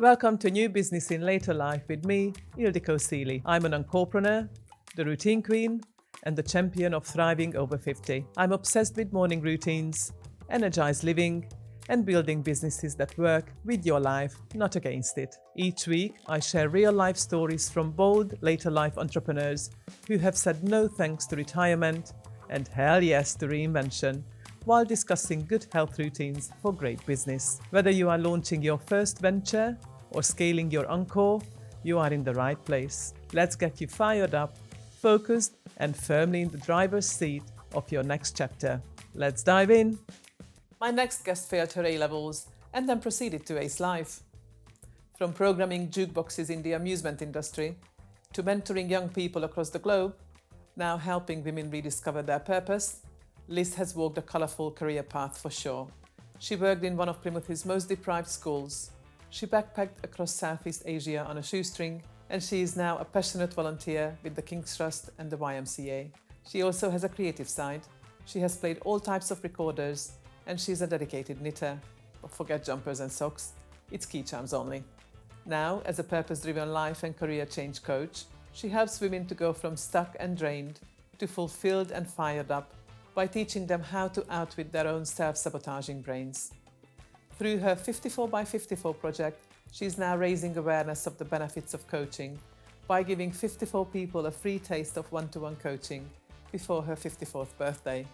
Welcome to New Business in Later Life with me, Ildikó. I'm an entrepreneur, the routine queen, and the champion of thriving over 50. I'm obsessed with morning routines, energized living, and building businesses that work with your life, not against it. Each week, I share real-life stories from bold later life entrepreneurs who have said no thanks to retirement and hell yes to reinvention, while discussing good health routines for great business. Whether you are launching your first venture or scaling your encore, you are in the right place. Let's get you fired up, focused, and firmly in the driver's seat of your next chapter. Let's dive in. My next guest failed her A-levels and then proceeded to ace life. From programming jukeboxes in the amusement industry to mentoring young people across the globe, now helping women rediscover their purpose, Liz has walked a colourful career path for sure. She worked in one of Plymouth's most deprived schools. She backpacked across Southeast Asia on a shoestring, and she is now a passionate volunteer with the King's Trust and the YMCA. She also has a creative side. She has played all types of recorders, and she's a dedicated knitter. But forget jumpers and socks, it's key charms only. Now, as a purpose-driven life and career change coach, she helps women to go from stuck and drained to fulfilled and fired up by teaching them how to outwit their own self-sabotaging brains. Through her 54 by 54 project, she is now raising awareness of the benefits of coaching by giving 54 people a free taste of one-to-one coaching before her 54th birthday.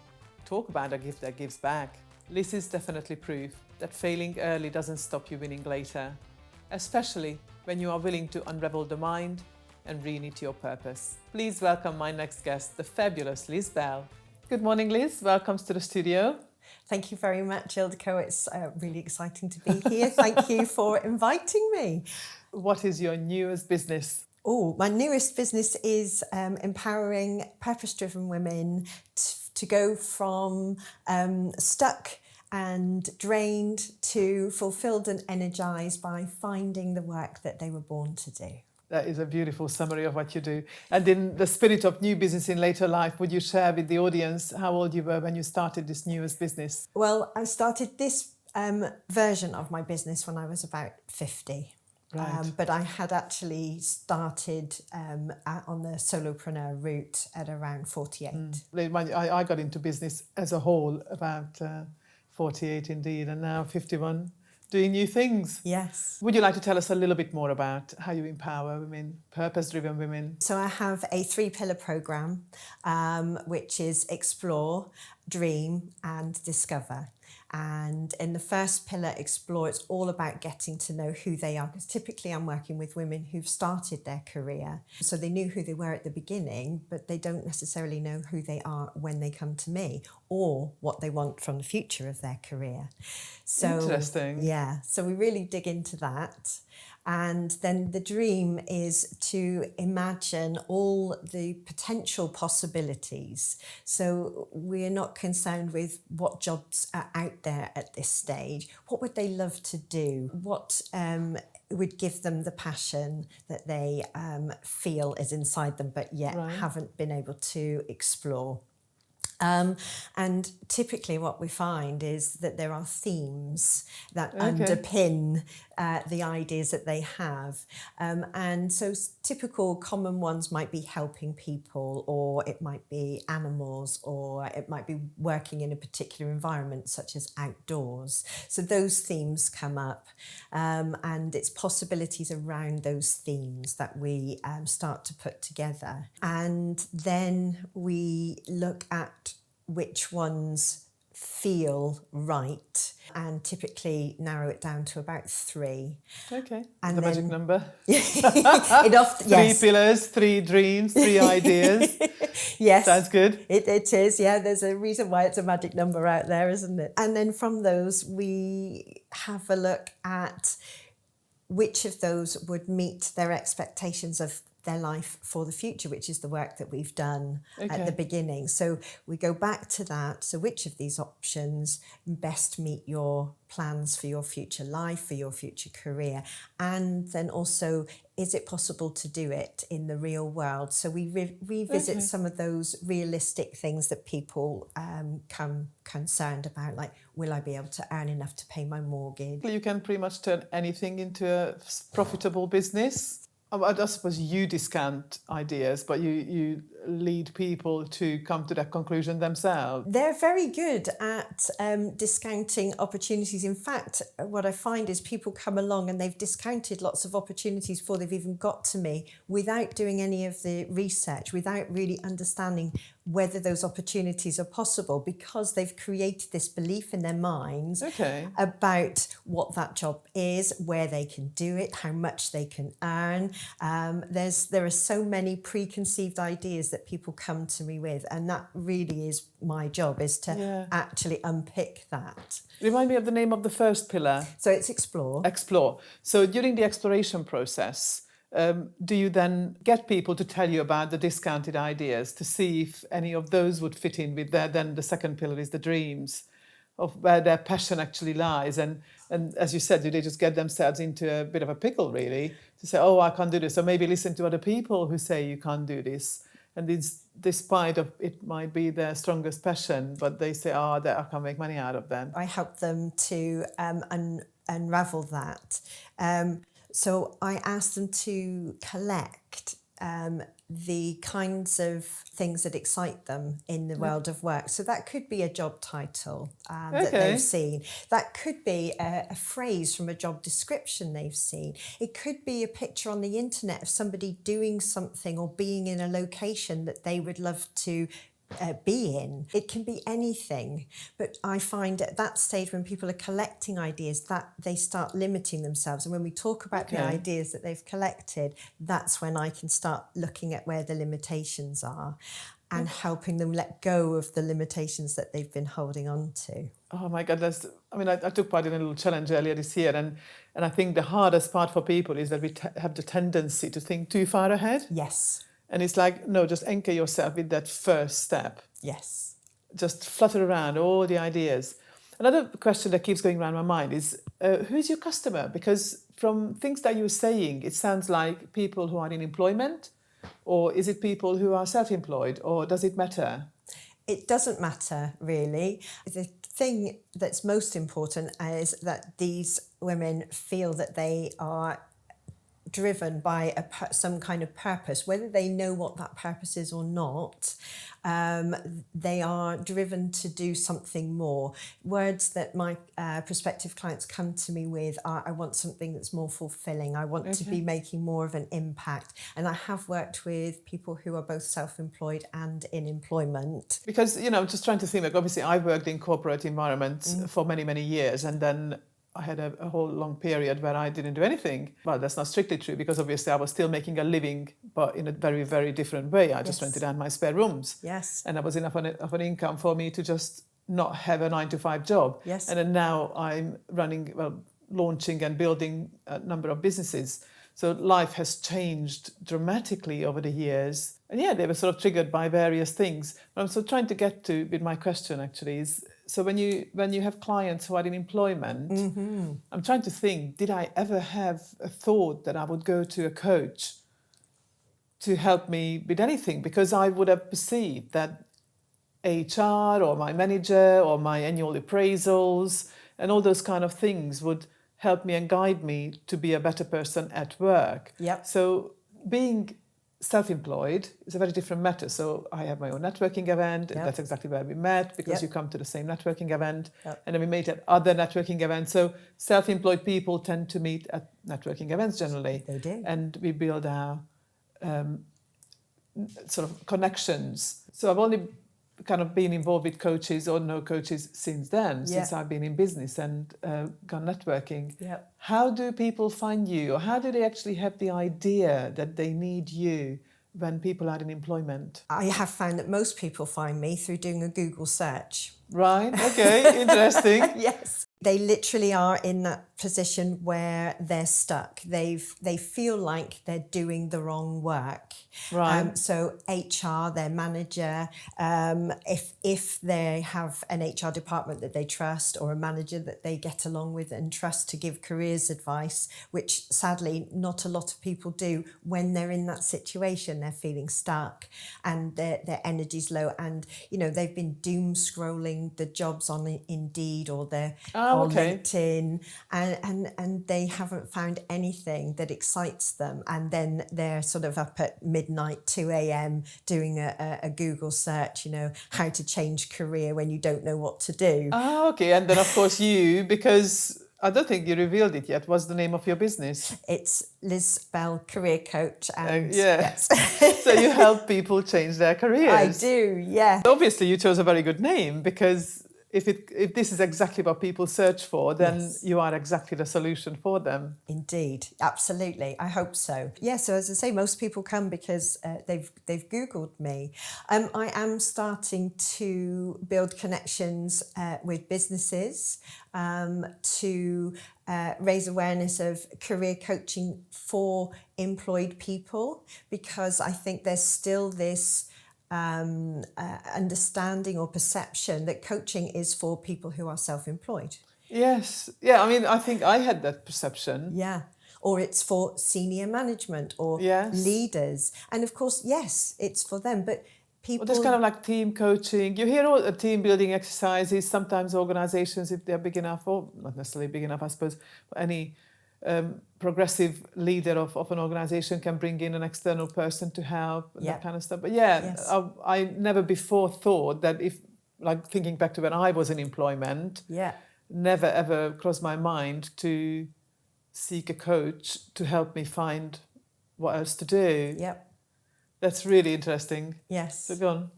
Talk about a gift that gives back. Liz is definitely proof that failing early doesn't stop you winning later, especially when you are willing to unravel the mind and re-knit your purpose. Please welcome my next guest, the fabulous Liz Bell. Good morning, Liz. Welcome to the studio. Thank you very much, Ildikó. It's really exciting to be here. Thank you for inviting me. What is your newest business? Oh, my newest business is empowering purpose-driven women to go from stuck and drained to fulfilled and energized by finding the work that they were born to do. That is a beautiful summary of what you do. And in the spirit of new business in later life, would you share with the audience how old you were when you started this newest business? Well, I started this version of my business when I was about 50. Right. But I had actually started on the solopreneur route at around 48. I got into business as a whole about 48 indeed, and now 51. Doing new things. Yes. Would you like to tell us a little bit more about how you empower women, purpose-driven women? So I have a 3-pillar program, which is explore, dream, and discover. And in the first pillar, explore, it's all about getting to know who they are. Because typically I'm working with women who've started their career. So they knew who they were at the beginning, but they don't necessarily know who they are when they come to me or what they want from the future of their career. So, interesting. Yeah, so we really dig into that. And then the dream is to imagine all the potential possibilities. So we're not concerned with what jobs are out there at this stage. What would they love to do? What would give them the passion that they feel is inside them, but yet haven't been able to explore? And typically what we find is that there are themes that underpin the ideas that they have. And so typical common ones might be helping people, or it might be animals, or it might be working in a particular environment such as outdoors. So those themes come up, and it's possibilities around those themes that we start to put together. And then we look at which ones feel right and typically narrow it down to about 3. Okay, and the then, magic number. It often, 3 pillars, 3 dreams, 3 ideas. Yes. Sounds good. It is, yeah. There's a reason why it's a magic number out there, isn't it? And then from those, we have a look at which of those would meet their expectations of their life for the future, which is the work that we've done at Okay. the beginning. So we go back to that. So which of these options best meet your plans for your future life, for your future career? And then also, is it possible to do it in the real world? So we revisit Okay. some of those realistic things that people come concerned about, like, will I be able to earn enough to pay my mortgage? You can pretty much turn anything into a profitable business. I suppose you discount ideas, but you lead people to come to that conclusion themselves. They're very good at discounting opportunities. In fact, what I find is people come along and they've discounted lots of opportunities before they've even got to me without doing any of the research, without really understanding whether those opportunities are possible, because they've created this belief in their minds Okay. about what that job is, where they can do it, how much they can earn. There are so many preconceived ideas that people come to me with, and that really is my job, is to actually unpick that. Remind me of the name of the first pillar. So it's explore. Explore. So during the exploration process, do you then get people to tell you about the discounted ideas to see if any of those would fit in with their, then the second pillar is the dreams of where their passion actually lies. And as you said, do they just get themselves into a bit of a pickle, really, to say, oh, I can't do this. Or maybe listen to other people who say you can't do this. And despite of it might be their strongest passion, but they say, oh, I can't make money out of them. I help them to unravel that. So I ask them to collect the kinds of things that excite them in the world of work. So that could be a job title that they've seen. That could be a phrase from a job description they've seen. It could be a picture on the internet of somebody doing something or being in a location that they would love to be in. It can be anything, but I find at that stage when people are collecting ideas that they start limiting themselves, and when we talk about the ideas that they've collected, that's when I can start looking at where the limitations are and helping them let go of the limitations that they've been holding on to. Oh my God, I took part in a little challenge earlier this year, and I think the hardest part for people is that we have the tendency to think too far ahead. Yes. And it's like, no, just anchor yourself with that first step. Yes. Just flutter around all the ideas. Another question that keeps going around my mind is, who's your customer? Because from things that you're saying, it sounds like people who are in employment, or is it people who are self-employed, or does it matter? It doesn't matter, really. The thing that's most important is that these women feel that they are driven by some kind of purpose, whether they know what that purpose is or not. They are driven to do something more. Words that my prospective clients come to me with are, I want something that's more fulfilling. I want to be making more of an impact. And I have worked with people who are both self-employed and in employment. Because, just trying to think, like, obviously I've worked in corporate environments for many, many years, and then I had a whole long period where I didn't do anything. Well, that's not strictly true, because obviously I was still making a living, but in a very, very different way. I just rented out my spare rooms. Yes. And that was enough of an income for me to just not have a 9-to-5 job. Yes. And then now I'm launching and building a number of businesses. So life has changed dramatically over the years. And they were sort of triggered by various things. What I'm sort of trying to get to with my question actually is, so when you have clients who are in employment, I'm trying to think, did I ever have a thought that I would go to a coach to help me with anything? Because I would have perceived that HR or my manager or my annual appraisals and all those kind of things would help me and guide me to be a better person at work. Yep. So being self-employed is a very different matter. So I have my own networking event. Yep. That's exactly where we met, because Yep. you come to the same networking event. Yep. And then we meet at other networking events. So self-employed people tend to meet at networking events generally. They do. And we build our sort of connections. So I've only kind of been involved with coaches or no coaches since then, since I've been in business and gone networking. Yep. How do people find you, or how do they actually have the idea that they need you when people are in employment? I have found that most people find me through doing a Google search. Right. Okay. Interesting. Yes. They literally are in that position where they're stuck. They feel like they're doing the wrong work. Right. So HR, their manager, if they have an HR department that they trust or a manager that they get along with and trust to give careers advice, which sadly not a lot of people do, when they're in that situation, they're feeling stuck and their energy's low, and they've been doom scrolling the jobs on Indeed or LinkedIn, and they haven't found anything that excites them, and then they're sort of up at midnight, 2 a.m. doing a Google search, how to change career when you don't know what to do. Oh, okay. And then of course you, because I don't think you revealed it yet. What's the name of your business? It's Liz Bell Career Coach. And yes. So you help people change their careers. I do, yeah. Obviously you chose a very good name, because if this is exactly what people search for, then Yes. you are exactly the solution for them. Indeed, absolutely. I hope so. Yeah, so as I say, most people come because they've Googled me. I am starting to build connections with businesses to raise awareness of career coaching for employed people, because I think there's still this understanding or perception that coaching is for people who are self-employed. Yes. Yeah, I mean, I think I had that perception. Yeah. Or it's for senior management or Yes. leaders. And of course, yes, it's for them. But people... Well, there's kind of like team coaching. You hear all the team building exercises. Sometimes organizations, if they're big enough, or not necessarily big enough, I suppose, but any progressive leader of an organization can bring in an external person to help and that kind of stuff. But Yes. I never before thought that, if, like, thinking back to when I was in employment, never ever crossed my mind to seek a coach to help me find what else to do. Yep. That's really interesting. Yes. So go on.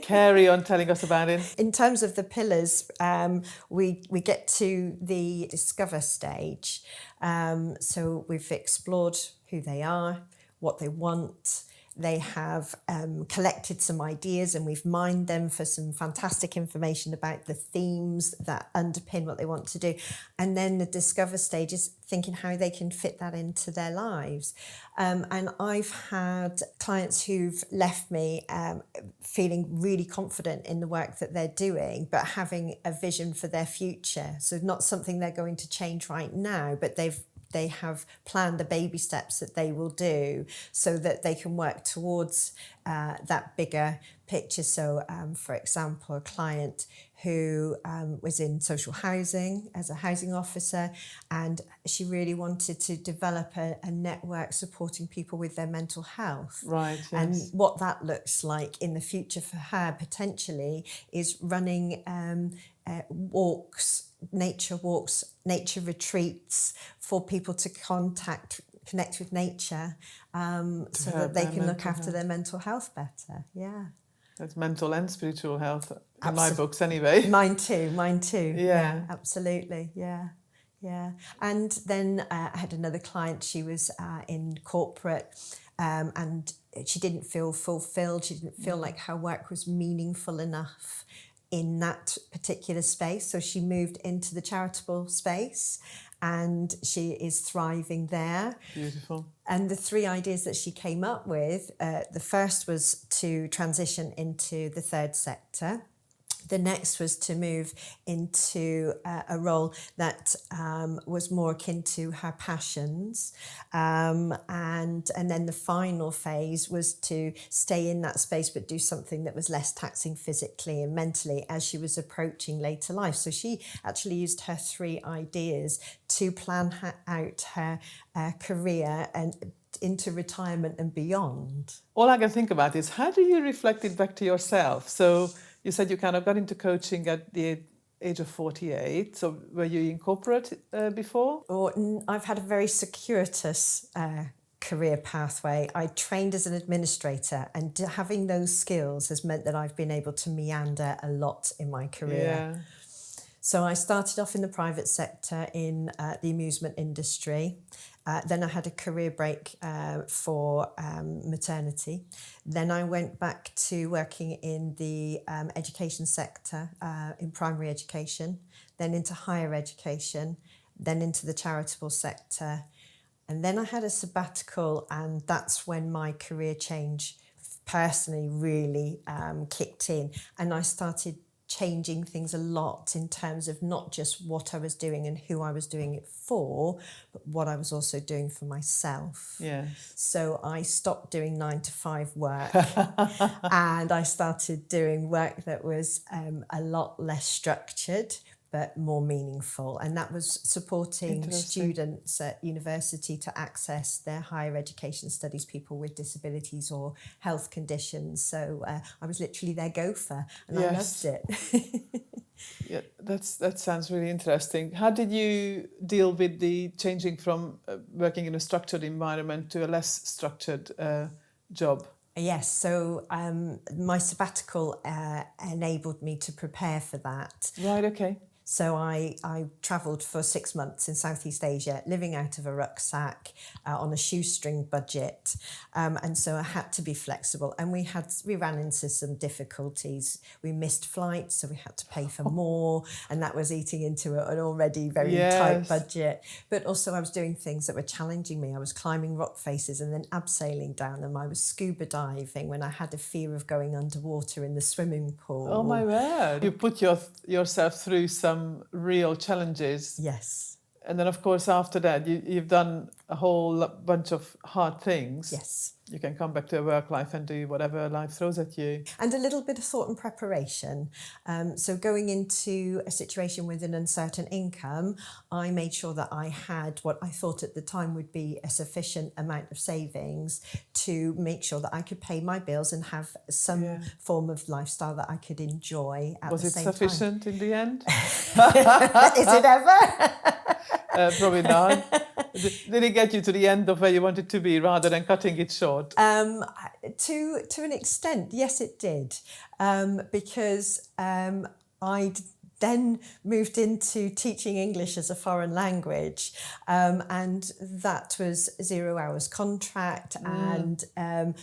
Carry on telling us about it. In terms of the pillars, we get to the discover stage. So we've explored who they are, what they want. They have collected some ideas, and we've mined them for some fantastic information about the themes that underpin what they want to do. And then the discover stage is thinking how they can fit that into their lives. And I've had clients who've left me feeling really confident in the work that they're doing, but having a vision for their future. So not something they're going to change right now, but they have planned the baby steps that they will do so that they can work towards that bigger picture. So, for example, a client who was in social housing as a housing officer, and she really wanted to develop a network supporting people with their mental health. Right, yes. And what that looks like in the future for her potentially is running walks, nature retreats for people to connect with nature, so that they can look after their mental health better. Yeah. That's mental and spiritual health in my books anyway. Mine too. Yeah. Absolutely. Yeah. And then I had another client. She was in corporate, and she didn't feel fulfilled. She didn't feel like her work was meaningful enough in that particular space. So she moved into the charitable space, and she is thriving there. Beautiful. And the 3 ideas that she came up with, the first was to transition into the third sector. The next was to move into a role that was more akin to her passions. And then the final phase was to stay in that space but do something that was less taxing physically and mentally as she was approaching later life. So she actually used her 3 ideas to plan out her career and into retirement and beyond. All I can think about is, how do you reflect it back to yourself? So you said you kind of got into coaching at the age of 48. So were you in corporate before? I've had a very circuitous career pathway. I trained as an administrator, and having those skills has meant that I've been able to meander a lot in my career. Yeah. So I started off in the private sector in the amusement industry. Then I had a career break for maternity. Then I went back to working in the education sector, in primary education, then into higher education, then into the charitable sector. And then I had a sabbatical, and that's when my career change personally really kicked in. And I started changing things a lot in terms of not just what I was doing and who I was doing it for, but what I was also doing for myself. Yes. So I stopped doing 9-to-5 work and I started doing work that was a lot less structured but more meaningful, and that was supporting students at university to access their higher education studies, people with disabilities or health conditions. So I was literally their gopher, and I loved it. Yeah, that sounds really interesting. How did you deal with the changing from working in a structured environment to a less structured job? Yes, so my sabbatical enabled me to prepare for that. Right, okay. So I travelled for 6 months in Southeast Asia, living out of a rucksack on a shoestring budget. And so I had to be flexible. And we ran into some difficulties. We missed flights, so we had to pay for more. And that was eating into an already very tight budget. But also I was doing things that were challenging me. I was climbing rock faces and then abseiling down them. I was scuba diving when I had a fear of going underwater in the swimming pool. Oh my word. You put yourself through some real challenges. Yes. And then, of course, after that, you've done a whole bunch of hard things. Yes. You can come back to a work life and do whatever life throws at you. And a little bit of thought and preparation. So going into a situation with an uncertain income, I made sure that I had what I thought at the time would be a sufficient amount of savings to make sure that I could pay my bills and have some form of lifestyle that I could enjoy at the same time. Was it sufficient in the end? Is it ever? Probably not. Did it get you to the end of where you wanted to be rather than cutting it short? To an extent, yes, it did. Because I'd then moved into teaching English as a foreign language, and that was 0 hours contract, and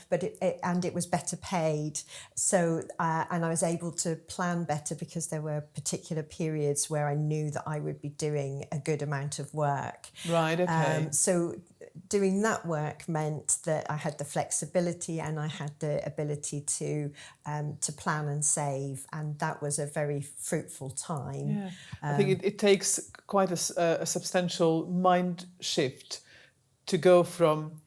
but it was better paid. So and I was able to plan better because there were particular periods where I knew that I would be doing a good amount of work. Right. Okay. So doing that work meant that I had the flexibility and I had the ability to plan and save, and that was a very fruitful time. Yeah. I think it takes quite a substantial mind shift to go from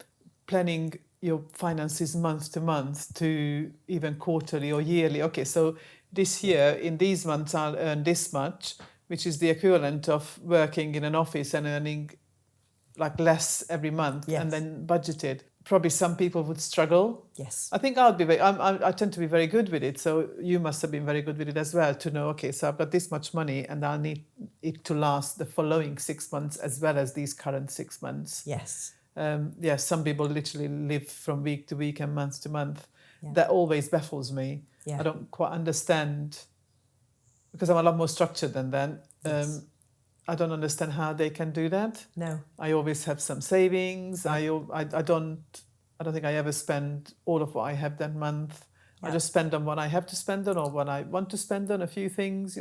planning your finances month to month to even quarterly or yearly. Okay, so this year, in these months, I'll earn this much, which is the equivalent of working in an office and earning like less every month, and then budgeted. Probably some people would struggle. Yes. I think I tend to be very good with it. So you must have been very good with it as well, to know, okay, so I've got this much money and I'll need it to last the following 6 months as well as these current 6 months. Yes. Some people literally live from week to week and month to month. Yeah. That always baffles me. Yeah. I don't quite understand, because I'm a lot more structured than that. Yes. I don't understand how they can do that. No. I always have some savings. I don't think I ever spend all of what I have that month. Yeah. I just spend on what I have to spend on or what I want to spend on, a few things,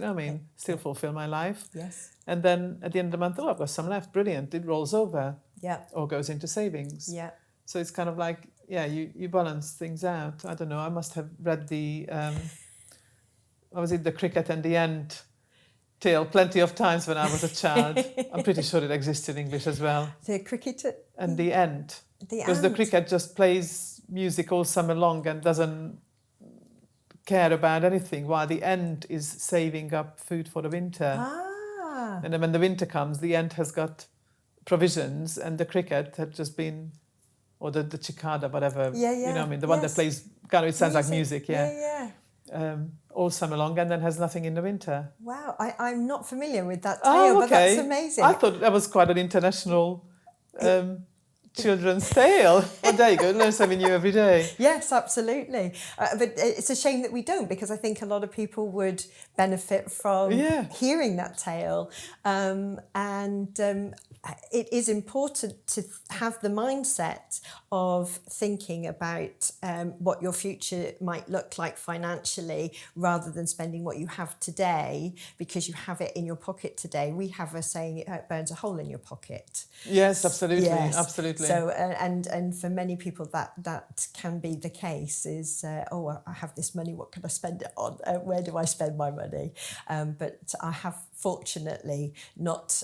still fulfill my life. Yes. And then at the end of the month, I've got some left. Brilliant. It rolls over. Yeah. Or goes into savings. Yeah. So it's kind of like, you balance things out. I don't know. I must have read the Cricket and the Ant tale plenty of times when I was a child. I'm pretty sure it exists in English as well. The cricket and the ant. Because the cricket just plays music all summer long and doesn't care about anything, while the ant is saving up food for the winter. Ah. And then when the winter comes, the ant has got provisions, and the cricket had just been, or the cicada, whatever. Yeah. You know what I mean? The one that plays, kind of, it sounds like music, Yeah. All summer long, and then has nothing in the winter. Wow, I'm not familiar with that tale, but that's amazing. I thought that was quite an international children's tale. Well, there you go, learn something new every day. Yes, absolutely. But it's a shame that we don't, because I think a lot of people would benefit from hearing that tale. It is important to have the mindset of thinking about what your future might look like financially, rather than spending what you have today because you have it in your pocket today. We have a saying, it burns a hole in your pocket. Yes, absolutely, yes. absolutely. So, and for many people that can be the case, is, I have this money, what can I spend it on? Where do I spend my money? But I have fortunately not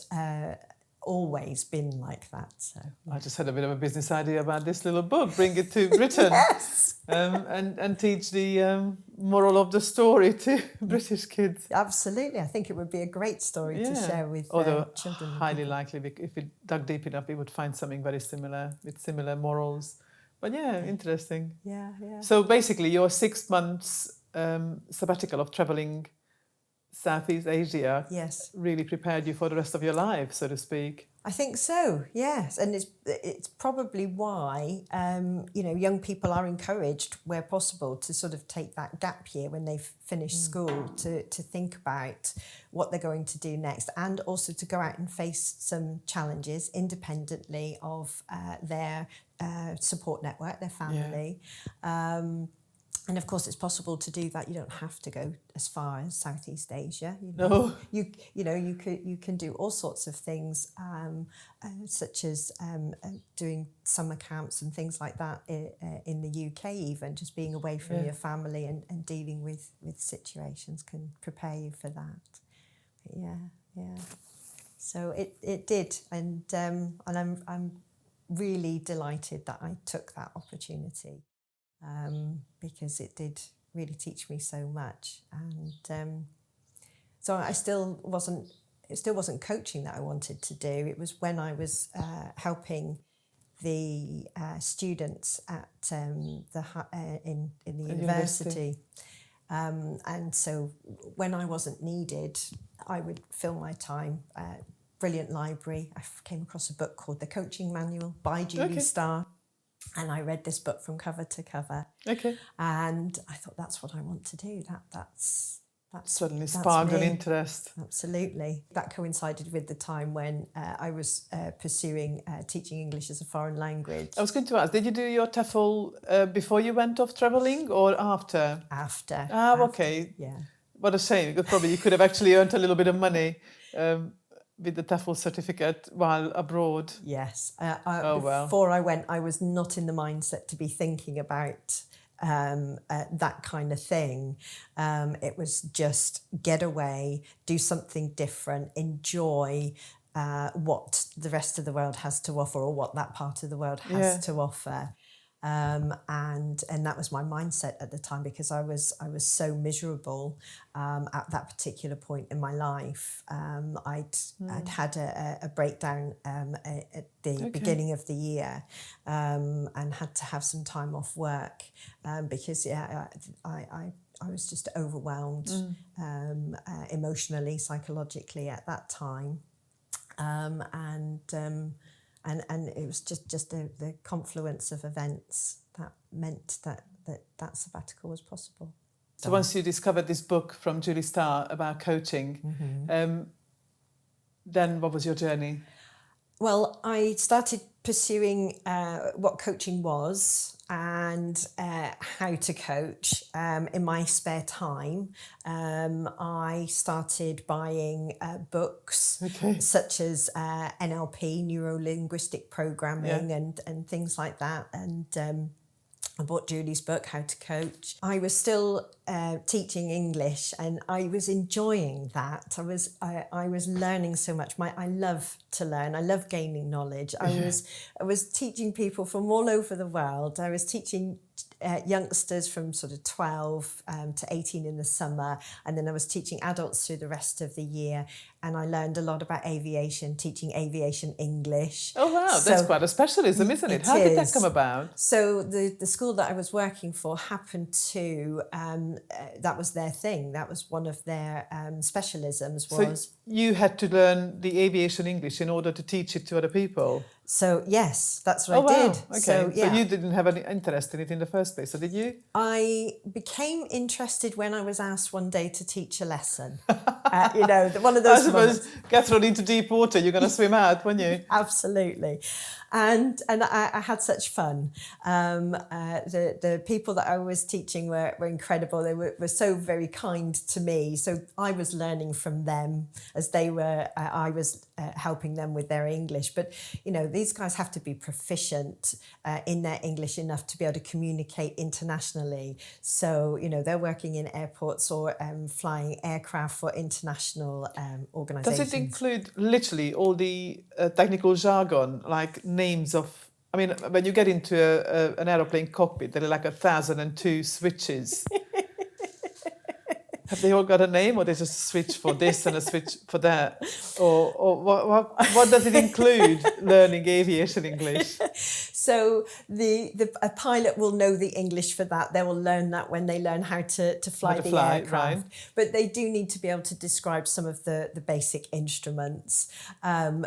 always been like that. So I just had a bit of a business idea about this little book, bring it to Britain. Yes. And teach the moral of the story to British kids. Absolutely. I think it would be a great story to share with children. Highly likely, if we dug deep enough, we would find something very similar, with similar morals. But interesting. Yeah. So basically, your 6 months sabbatical of travelling Southeast Asia really prepared you for the rest of your life, so to speak. I think so, yes. And it's probably why young people are encouraged, where possible, to sort of take that gap year when they've finished school to think about what they're going to do next, and also to go out and face some challenges independently of their support network, their family. And of course, it's possible to do that. You don't have to go as far as Southeast Asia. You can do all sorts of things, such as doing summer camps and things like that in the UK. Even just being away from your family and dealing with situations can prepare you for that. Yeah. So it did, and I'm really delighted that I took that opportunity. Because it did really teach me so much, and so it still wasn't coaching that I wanted to do. It was when I was helping the students at in the university. And so when I wasn't needed, I would fill my time. Brilliant library. I came across a book called The Coaching Manual by Julie Starr. And I read this book from cover to cover. Okay. And I thought, that's what I want to do. That's suddenly sparked an interest. Absolutely. That coincided with the time when I was pursuing teaching English as a foreign language. I was going to ask, did you do your TEFL before you went off travelling, or after? After. Okay. Yeah. What a shame, because probably you could have actually earned a little bit of money with the TEFL certificate while abroad. Yes. Before I went, I was not in the mindset to be thinking about that kind of thing. It was just get away, do something different, enjoy what the rest of the world has to offer, or what that part of the world has to offer. And that was my mindset at the time, because I was so miserable at that particular point in my life. I'd had a breakdown at the beginning of the year, and had to have some time off work because I was just overwhelmed emotionally, psychologically at that time, and it was just the confluence of events that meant that sabbatical was possible. So once you discovered this book from Julie Starr about coaching, then what was your journey? Well, I started pursuing what coaching was and how to coach in my spare time. I started buying books such as NLP, neuro-linguistic programming, and things like that. And I bought Julie's book, How to Coach. I was still teaching English, and I was enjoying that. I was learning so much. I love to learn. I love gaining knowledge. I was teaching people from all over the world. I was teaching youngsters from sort of 12 to 18 in the summer, and then I was teaching adults through the rest of the year. and I learned a lot about aviation, teaching aviation English. Oh wow, that's quite a specialism, isn't it? How did that come about? So the school that I was working for happened to, that was their thing. That was one of their specialisms was. So you had to learn the aviation English in order to teach it to other people? So yes, that's what I did. Okay. So, yeah. So you didn't have any interest in it in the first place, so did you? I became interested when I was asked one day to teach a lesson. You know, one of those I suppose moments. get thrown into deep water, you're going to swim out, won't you? Absolutely. And I had such fun. The people that I was teaching were incredible. They were so very kind to me. So I was learning from them as they were, I was helping them with their English. But, you know, these guys have to be proficient in their English enough to be able to communicate internationally. So, you know, they're working in airports or flying aircraft for international organisations. Does it include literally all the technical jargon, like names of, I mean, when you get into an aeroplane cockpit, there are like 1,002 switches. Have they all got a name, or there's just a switch for this and a switch for that? Or what does it include, learning aviation English? So a pilot will know the English for that. They will learn that when they learn how to fly the aircraft. Right. But they do need to be able to describe some of the basic instruments. Now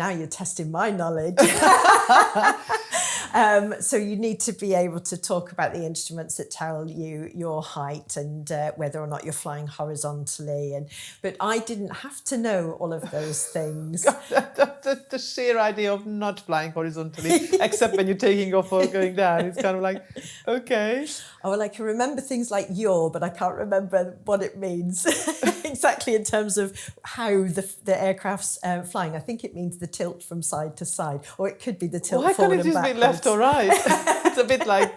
you're testing my knowledge. So you need to be able to talk about the instruments that tell you your height and whether or not you're flying horizontally. But I didn't have to know all of those things. The sheer idea of not flying horizontally, except when you're taking off or going down, it's kind of like, okay. Oh, well, I can remember things like yaw, but I can't remember what it means exactly in terms of how the aircraft's flying. I think it means the tilt from side to side, or it could be the tilt forward and backwards. Why can't it just be left or right? It's a bit like,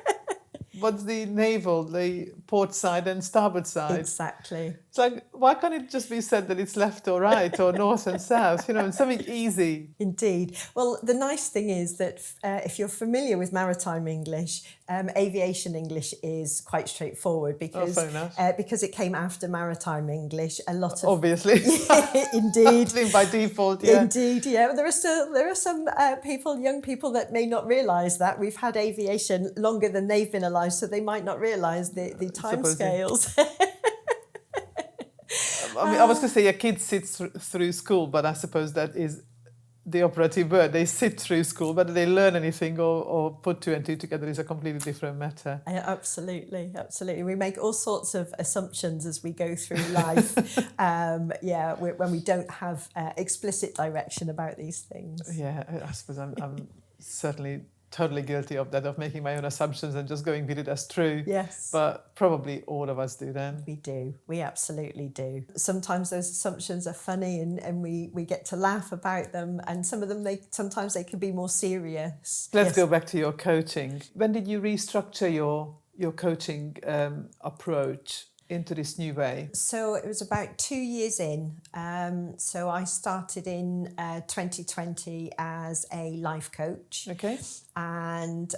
what's the naval, the port side and starboard side? Exactly. It's like, why can't it just be said that it's left or right or north and south? You know, something easy. Indeed. Well, the nice thing is that if you're familiar with maritime English, aviation English is quite straightforward because it came after maritime English. A lot of obviously, indeed, by default, yeah. Indeed, yeah. There are some young people that may not realise that we've had aviation longer than they've been alive, so they might not realise the timescales. I mean, I was going to say a kid sits through school, but I suppose that is the operative word. They sit through school, whether they learn anything or put two and two together is a completely different matter. Absolutely. We make all sorts of assumptions as we go through life. When we don't have explicit direction about these things. Yeah, I suppose I'm certainly totally guilty of that, of making my own assumptions and just going with it as true. Yes. But probably all of us do then. We do. We absolutely do. Sometimes those assumptions are funny and we get to laugh about them, and some of them sometimes they can be more serious. Let's go back to your coaching. When did you restructure your coaching approach into this new way? So it was about 2 years in. So I started in 2020 as a life coach. Okay. And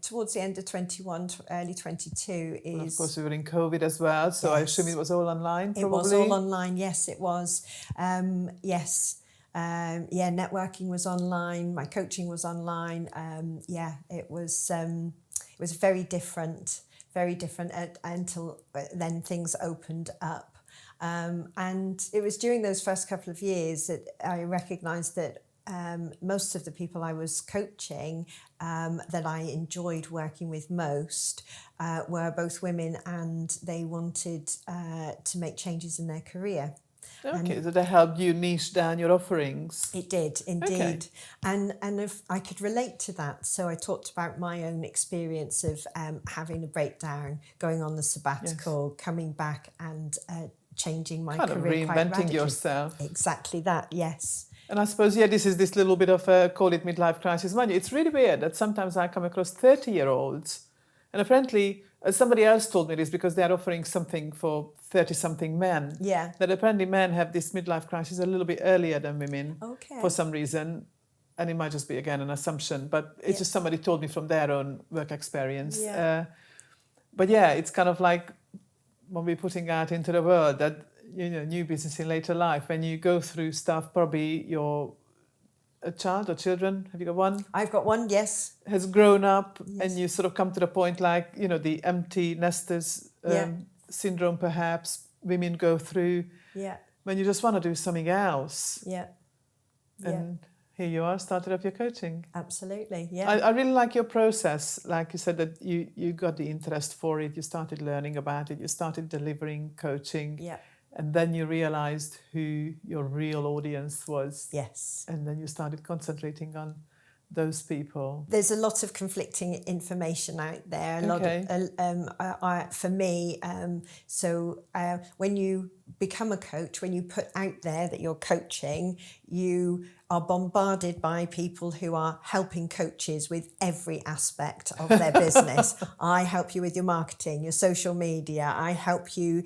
towards the end of 21 to early 22 is... And of course, we were in COVID as well, so yes. I assume it was all online, probably? It was all online, yes, it was. Networking was online, my coaching was online. It was very different until then things opened up. And it was during those first couple of years that I recognised that most of the people I was coaching that I enjoyed working with most were both women, and they wanted to make changes in their career. Okay, so that helped you niche down your offerings. It did, indeed. Okay. And if I could relate to that, so I talked about my own experience of having a breakdown, going on the sabbatical, yes. Coming back and changing my career, reinventing yourself. Exactly that, yes. And I suppose, this is this little bit of a, call it midlife crisis. Mind you, it's really weird that sometimes I come across 30-year-olds, and apparently somebody else told me this because they are offering something for 30-something men. Yeah. That apparently men have this midlife crisis a little bit earlier than women. Okay. For some reason. And it might just be, again, an assumption, but it's just somebody told me from their own work experience. Yeah. It's kind of like when we're putting out into the world that new business in later life, when you go through stuff, probably your a child or children, have you got one? I've got one, yes. Has grown up, Yes. and you sort of come to the point like, the empty nesters syndrome perhaps women go through. Yeah. When you just want to do something else. Yeah. And here you are, started up your coaching. Absolutely, yeah. I really like your process. Like you said, that you got the interest for it, you started learning about it, you started delivering coaching. Yeah. And then you realized who your real audience was. Yes. And then you started concentrating on those people. There's a lot of conflicting information out there. For me, when you become a coach, when you put out there that you're coaching, you are bombarded by people who are helping coaches with every aspect of their business. I help you with your marketing, your social media. I help you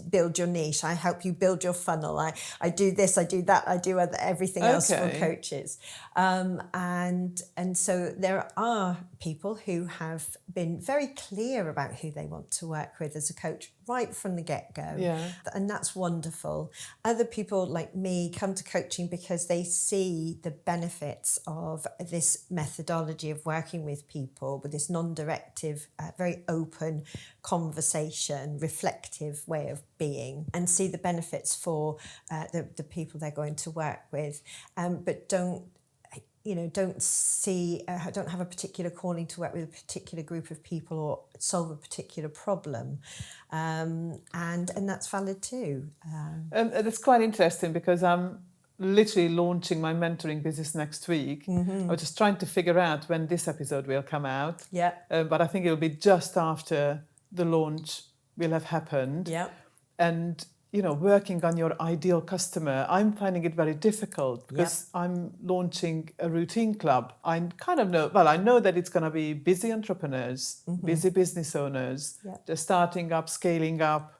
build your niche. I help you build your funnel. I do this, I do that, I do everything else for coaches. And so there are people who have been very clear about who they want to work with as a coach right from the get-go. Yeah. And that's wonderful. Other people like me come to coaching because they see the benefits of this methodology of working with people, with this non-directive, very open conversation, reflective way of being, and see the benefits for the people they're going to work with, but don't have a particular calling to work with a particular group of people or solve a particular problem, and that's valid too. And it's quite interesting because I'm literally launching my mentoring business next week. Mm-hmm. I was just trying to figure out when this episode will come out. Yeah. But I think it'll be just after the launch will have happened. Yeah. And working on your ideal customer, I'm finding it very difficult because I'm launching a routine club. I kind of know, I know that it's going to be busy entrepreneurs, busy business owners. Yeah. They're starting up, scaling up,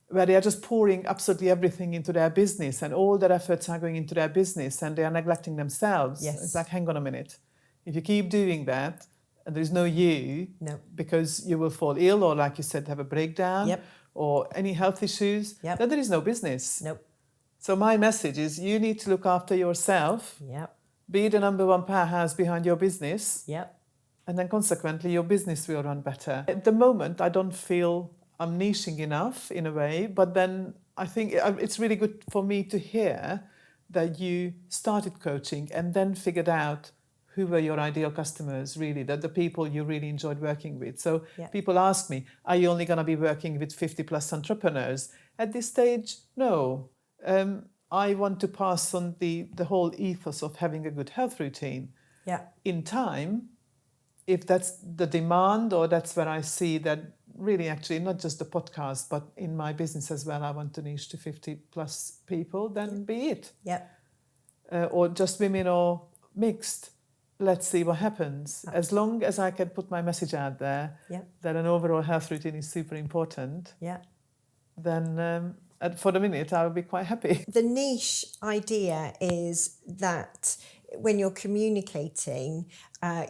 where they are just pouring absolutely everything into their business and all their efforts are going into their business and they are neglecting themselves. Yes. It's like, hang on a minute. If you keep doing that and there's no you, because you will fall ill or, like you said, have a breakdown, or any health issues, then there is no business. Nope. So my message is you need to look after yourself, be the number one powerhouse behind your business, and then consequently your business will run better. At the moment, I don't feel I'm niching enough in a way, but then I think it's really good for me to hear that you started coaching and then figured out who were your ideal customers, really, the people you really enjoyed working with. So people ask me, are you only going to be working with 50 plus entrepreneurs? At this stage, no. I want to pass on the whole ethos of having a good health routine. In time, if that's the demand or that's where I see that really actually not just the podcast, but in my business as well, I want to niche to 50 plus people, then be it. Or just women or mixed. Let's see what happens. As long as I can put my message out there that an overall health routine is super important, then for the minute I will be quite happy. The niche idea is that when you're communicating,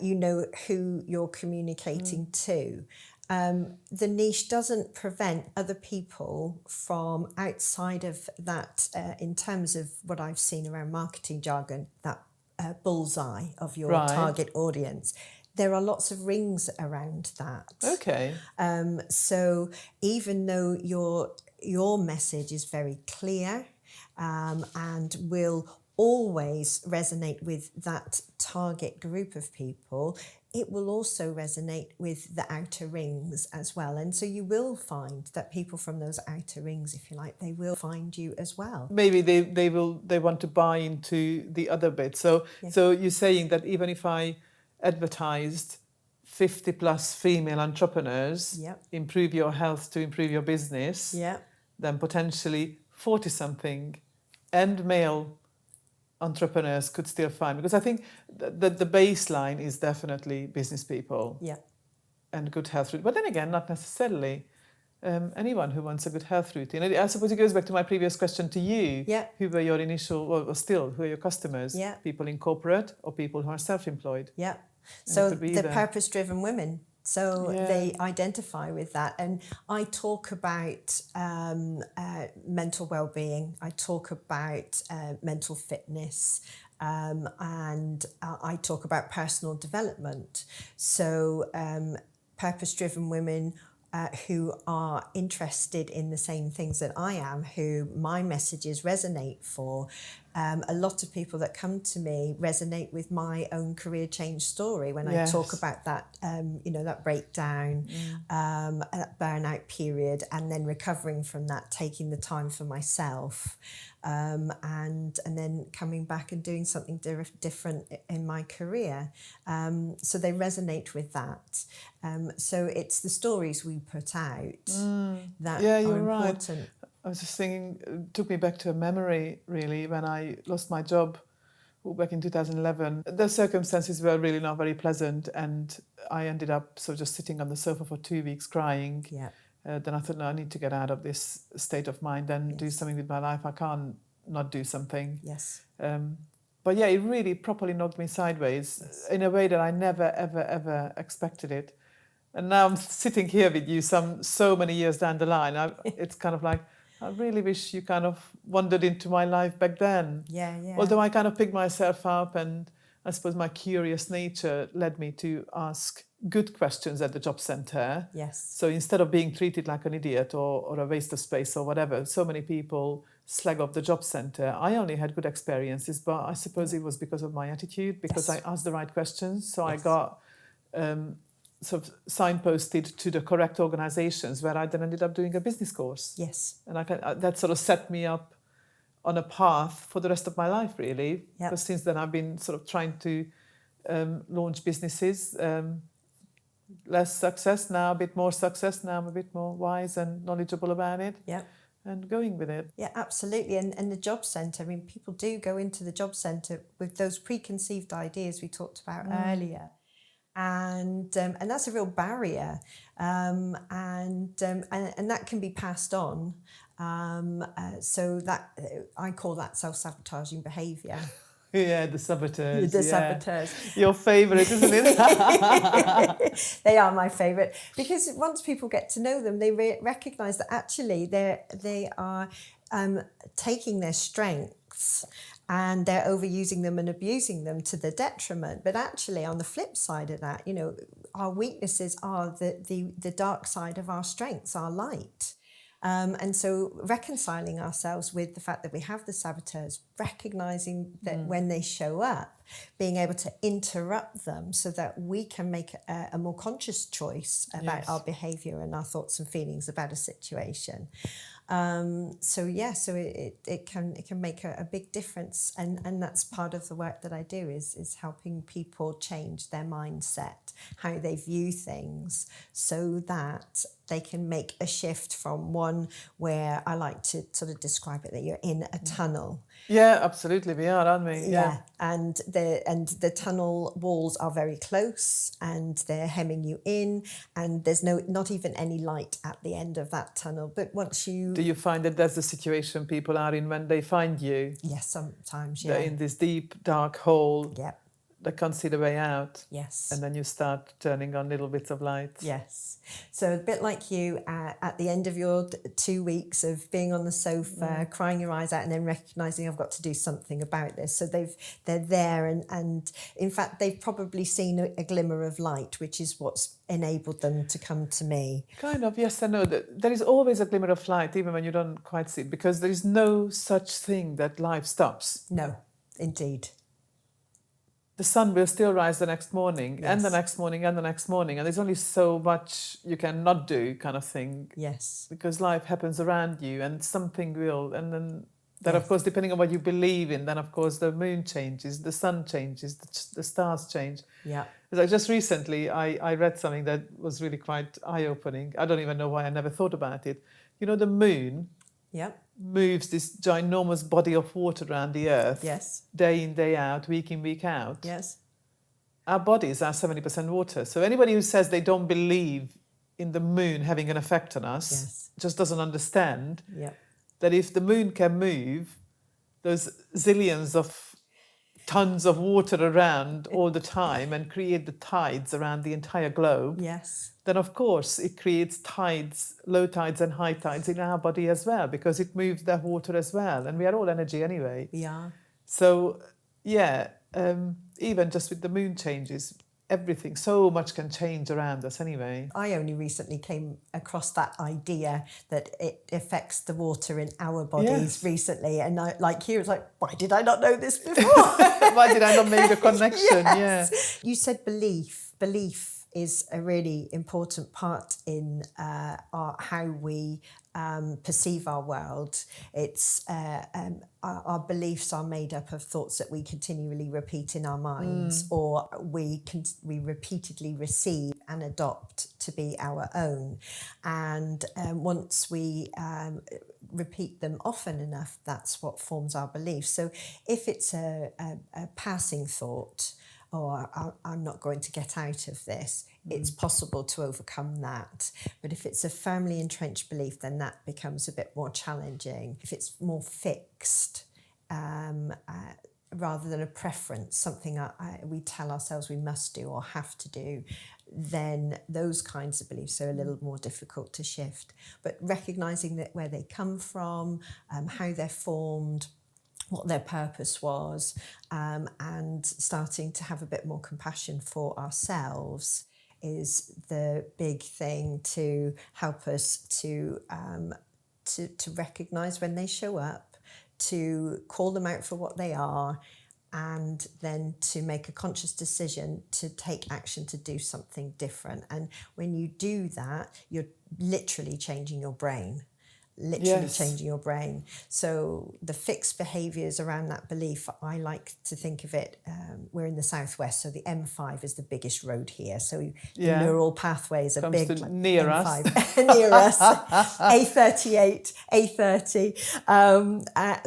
you know who you're communicating to. The niche doesn't prevent other people from outside of that, in terms of what I've seen around marketing jargon, that bullseye of your target audience. There are lots of rings around that. Okay. So even though your message is very clear and will always resonate with that target group of people, it will also resonate with the outer rings as well. And so you will find that people from those outer rings, if you like, they will find you as well. Maybe they want to buy into the other bit. So you're saying that even if I advertised 50 plus female entrepreneurs, improve your health to improve your business, then potentially 40 something and male entrepreneurs could still find, because I think that the baseline is definitely business people and good health routine. But then again, not necessarily anyone who wants a good health routine. I suppose it goes back to my previous question to you. Who were your initial, or still, who are your customers? People in corporate or people who are self-employed? So the purpose-driven women. So they identify with that. And I talk about mental well-being. I talk about mental fitness. And I talk about personal development. So purpose-driven women who are interested in the same things that I am, who my messages resonate for. A lot of people that come to me resonate with my own career change story when I talk about that, that breakdown, that burnout period, and then recovering from that, taking the time for myself, and then coming back and doing something different in my career. So they resonate with that. So it's the stories we put out that are important. Right. I was just thinking, it took me back to a memory, really, when I lost my job back in 2011. The circumstances were really not very pleasant, and I ended up sort of just sitting on the sofa for 2 weeks crying. Yeah. Then I thought, no, I need to get out of this state of mind and do something with my life. I can't not do something. Yes. But yeah, it really properly knocked me sideways in a way that I never, ever, ever expected it. And now I'm sitting here with you so many years down the line. It's kind of like, I really wish you kind of wandered into my life back then. Yeah, yeah. Although I kind of picked myself up, and I suppose my curious nature led me to ask good questions at the job centre. Yes. So instead of being treated like an idiot or a waste of space or whatever, so many people slag off the job centre. I only had good experiences, but I suppose it was because of my attitude, because I asked the right questions. So I got sort of signposted to the correct organisations, where I then ended up doing a business course. Yes. And that sort of set me up on a path for the rest of my life, really. Yep. Because since then I've been sort of trying to launch businesses. Less success now, a bit more success now. I'm a bit more wise and knowledgeable about it. Yeah. And going with it. Yeah, absolutely. And the job centre, I mean, people do go into the job centre with those preconceived ideas we talked about earlier. And that's a real barrier, and that can be passed on. So that I call that self-sabotaging behaviour. Yeah, the saboteurs. The saboteurs. Your favourite, isn't it? They are my favourite, because once people get to know them, they recognise that actually they are taking their strengths and they're overusing them and abusing them to the detriment. But actually, on the flip side of that, our weaknesses are the dark side of our strengths, our light. And so reconciling ourselves with the fact that we have the saboteurs, recognising that when they show up, being able to interrupt them so that we can make a more conscious choice about our behaviour and our thoughts and feelings about a situation. So it can make a big difference, and that's part of the work that I do is helping people change their mindset, how they view things, so that they can make a shift from one where I like to sort of describe it that you're in a tunnel. Yeah, absolutely, we are, aren't we? Yeah, and the tunnel walls are very close, and they're hemming you in, and there's not even any light at the end of that tunnel. But once you... Do you find that that's the situation people are in when they find you? Yes, sometimes, yeah. They're in this deep, dark hole. Yeah. They can't see the way out. Yes. And then you start turning on little bits of light. Yes. So a bit like you, at the end of your 2 weeks of being on the sofa, crying your eyes out, and then recognising I've got to do something about this. So they're there, and in fact they've probably seen a glimmer of light, which is what's enabled them to come to me. Kind of, yes and no. There is always a glimmer of light, even when you don't quite see it, because there is no such thing that life stops. No, indeed. The sun will still rise the next morning, Yes. and the next morning, and the next morning. And there's only so much you can not do, kind of thing. Yes. Because life happens around you, and something will. And then of course, depending on what you believe in, then, of course, the moon changes, the sun changes, the stars change. Yeah. Like just recently, I read something that was really quite eye-opening. I don't even know why I never thought about it. The moon... Yep. moves this ginormous body of water around the earth. Yes. Day in, day out, week in, week out. Yes. Our bodies are 70% water. So anybody who says they don't believe in the moon having an effect on us just doesn't understand that if the moon can move those zillions of tons of water around all the time and create the tides around the entire globe, Yes. then of course it creates tides, low tides and high tides in our body as well, because it moves that water as well. And we are all energy anyway. We are. So, yeah, even just with the moon changes, everything, so much can change around us anyway. I only recently came across that idea that it affects the water in our bodies recently. And I, like you, was like, why did I not know this before? Why did I not make the connection? Yes. Yeah. You said belief. Belief is a really important part in how we perceive our world. It's our beliefs are made up of thoughts that we continually repeat in our minds, or we repeatedly receive and adopt to be our own. And once we repeat them often enough, that's what forms our beliefs. So if it's a passing thought, I'm not going to get out of this, it's possible to overcome that. But if it's a firmly entrenched belief, then that becomes a bit more challenging. If it's more fixed, rather than a preference, something we tell ourselves we must do or have to do, then those kinds of beliefs are a little more difficult to shift. But recognising that where they come from, how they're formed, what their purpose was, and starting to have a bit more compassion for ourselves is the big thing to help us to recognise when they show up, to call them out for what they are, and then to make a conscious decision to take action to do something different. And when you do that, you're literally changing your brain. Changing your brain. So the fixed behaviours around that belief, I like to think of it, we're in the southwest, so the M5 is the biggest road here. So the neural pathways are big. Near M5. us. Near us. A38, A30.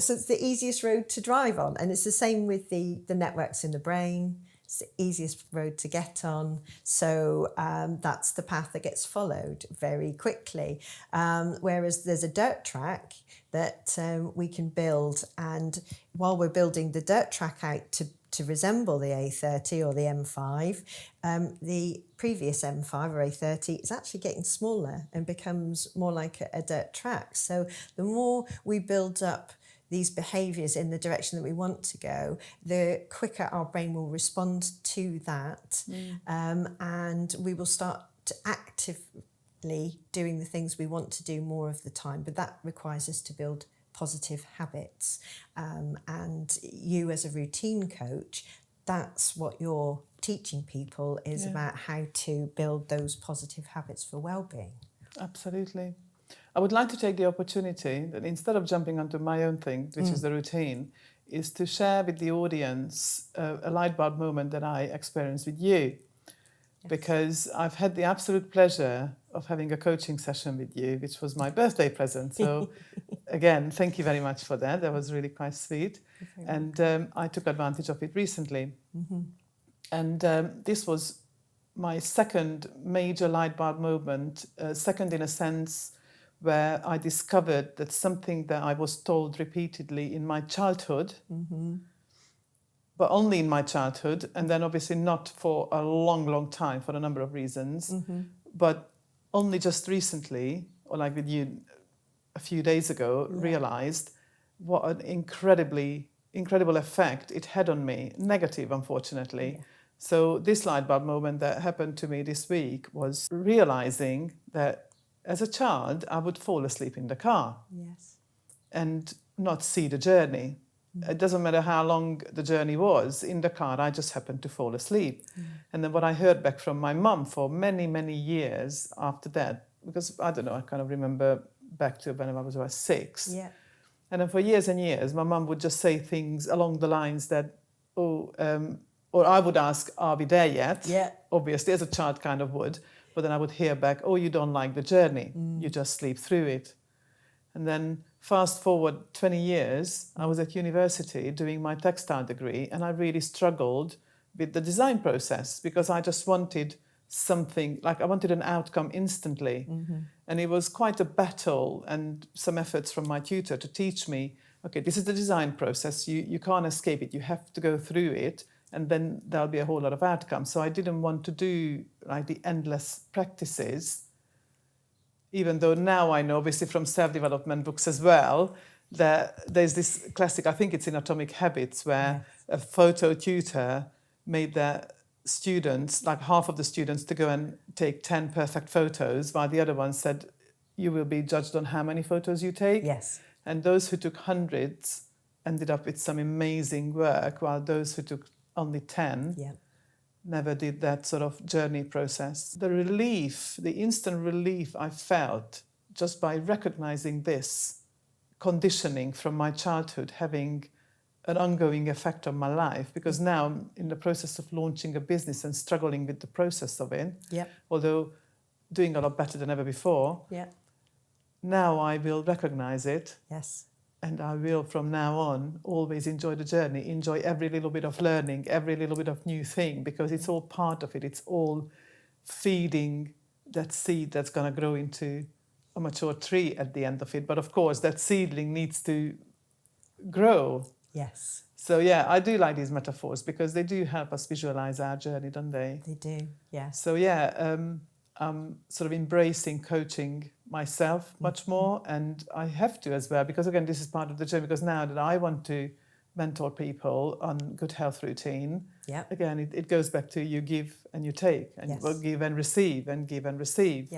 So it's the easiest road to drive on. And it's the same with the networks in the brain. It's the easiest road to get on. So that's the path that gets followed very quickly. Whereas there's a dirt track that we can build. And while we're building the dirt track out to resemble the A30 or the M5, the previous M5 or A30 is actually getting smaller and becomes more like a dirt track. So the more we build up these behaviours in the direction that we want to go, the quicker our brain will respond to that, and we will start to actively doing the things we want to do more of the time. But that requires us to build positive habits. And you as a routine coach, that's what you're teaching people is about how to build those positive habits for well-being. Absolutely. I would like to take the opportunity that instead of jumping onto my own thing, which is the routine, is to share with the audience a light bulb moment that I experienced with you. Because I've had the absolute pleasure of having a coaching session with you, which was my birthday present. So again, thank you very much for that. That was really quite sweet. And I took advantage of it recently. And this was my second major light bulb moment, second in a sense where I discovered that something that I was told repeatedly in my childhood, but only in my childhood, and then obviously not for a long, long time for a number of reasons, but only just recently, or like with you a few days ago, realised what an incredible effect it had on me, negative, unfortunately. So this light bulb moment that happened to me this week was realising that as a child, I would fall asleep in the car and not see the journey. It doesn't matter how long the journey was. In the car, I just happened to fall asleep. And then what I heard back from my mum for many, many years after that, because I don't know, I kind of remember back to when I was about 6. And then for years and years, my mum would just say things along the lines that, or I would ask, are we there yet? Obviously, as a child kind of would. But then I would hear back, oh, you don't like the journey. You just sleep through it. And then fast forward 20 years, I was at university doing my textile degree, and I really struggled with the design process because I just wanted something, like I wanted an outcome instantly. And it was quite a battle and some efforts from my tutor to teach me okay, this is the design process. You can't escape it. You have to go through it, and then there'll be a whole lot of outcomes. So I didn't want to do like the endless practices, even though now I know, obviously from self-development books as well, that there's this classic, I think it's in Atomic Habits, where a photo tutor made their students, like half of the students, to go and take 10 perfect photos, while the other one said, you will be judged on how many photos you take. Yes. And those who took hundreds ended up with some amazing work, while those who took only 10 never did that sort of journey process. The relief, the instant relief I felt just by recognizing this conditioning from my childhood having an ongoing effect on my life, because now I'm in the process of launching a business and struggling with the process of it, although doing a lot better than ever before. Now I will recognize it. And I will, from now on, always enjoy the journey, enjoy every little bit of learning, every little bit of new thing, because it's all part of it. It's all feeding that seed that's going to grow into a mature tree at the end of it. But of course, that seedling needs to grow. So yeah, I do like these metaphors because they do help us visualize our journey, don't they? They do, yes. So yeah, I'm sort of embracing coaching myself much more, and I have to as well, because again, this is part of the journey, because now that I want to mentor people on good health routine, again, it goes back to you give and you take, and give and receive, and give and receive.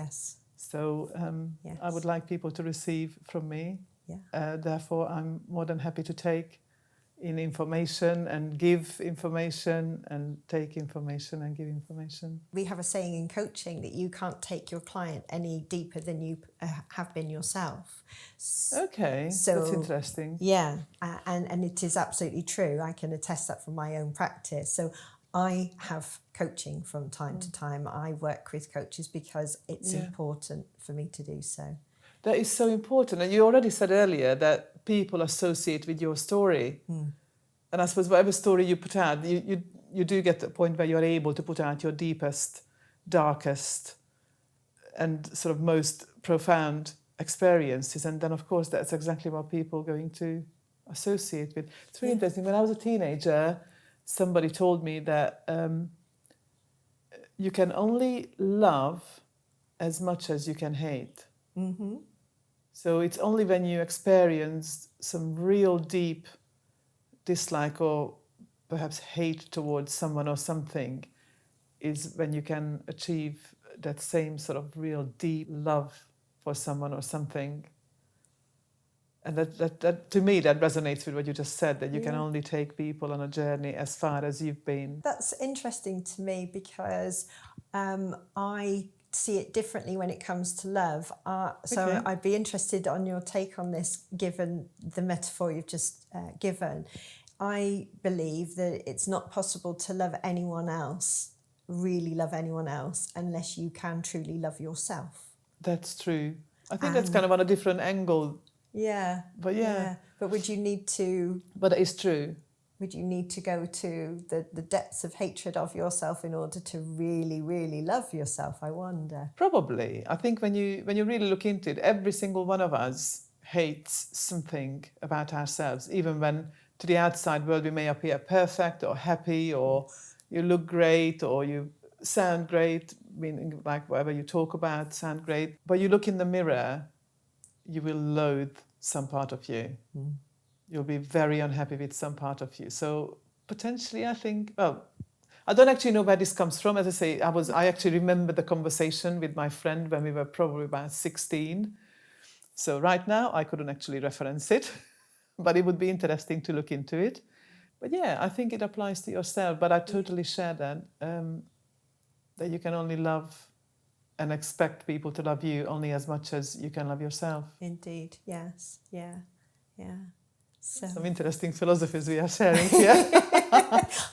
So I would like people to receive from me. Therefore, I'm more than happy to take in information and give information and take information and give information. We have a saying in coaching that you can't take your client any deeper than you have been yourself. Okay, so, that's interesting. Yeah, and it is absolutely true. I can attest that from my own practice. So I have coaching from time to time. I work with coaches because it's important for me to do so. That is so important. And you already said earlier that people associate with your story. And I suppose whatever story you put out, you do get to a point where you're able to put out your deepest, darkest, and sort of most profound experiences. And then, of course, that's exactly what people are going to associate with. It's really interesting. When I was a teenager, somebody told me that you can only love as much as you can hate. So it's only when you experience some real deep dislike or perhaps hate towards someone or something is when you can achieve that same sort of real deep love for someone or something. And that to me, that resonates with what you just said, that you can only take people on a journey as far as you've been. That's interesting to me because I see it differently when it comes to love. So I'd be interested on your take on this, given the metaphor you've just given. I believe that it's not possible to love anyone else, really love anyone else, unless you can truly love yourself. That's true. I think that's kind of on a different angle. But But would you need to... But it is true. Would you need to go to the depths of hatred of yourself in order to really, really love yourself, I wonder? Probably. I think when you really look into it, every single one of us hates something about ourselves, even when to the outside world we may appear perfect or happy, or you look great, or you sound great, meaning like whatever you talk about sound great. But you look in the mirror, you will loathe some part of you. You'll be very unhappy with some part of you. So potentially, I think, well, I don't actually know where this comes from. As I say, I actually remember the conversation with my friend when we were probably about 16. So right now, I couldn't actually reference it, but it would be interesting to look into it. But yeah, I think it applies to yourself. But I totally share that, that you can only love and expect people to love you only as much as you can love yourself. Indeed, yes, yeah. So. Some interesting philosophies we are sharing here.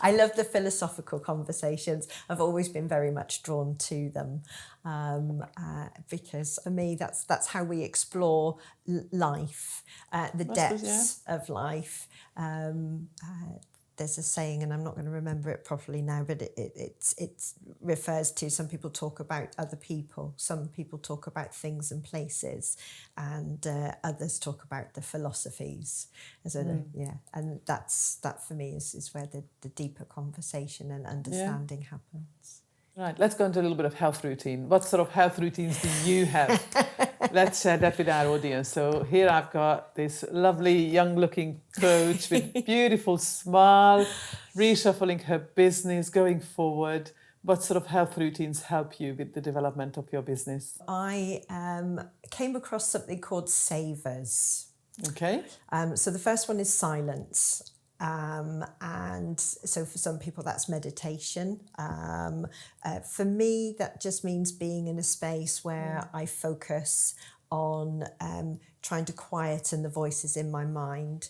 I love the philosophical conversations. I've always been very much drawn to them because for me that's how we explore life, the depths of life. there's a saying, and I'm not going to remember it properly now, but it refers to, some people talk about other people, some people talk about things and places, and others talk about the philosophies. And that for me is where the deeper conversation and understanding happens. Right, let's go into a little bit of health routine. What sort of health routines do you have? Let's share that with our audience. So here I've got this lovely young-looking coach with beautiful smile, reshuffling her business, going forward. What sort of health routines help you with the development of your business? I came across something called savers. Okay. So the first one is silence. And so for some people that's meditation. For me, that just means being in a space where I focus on trying to quieten the voices in my mind,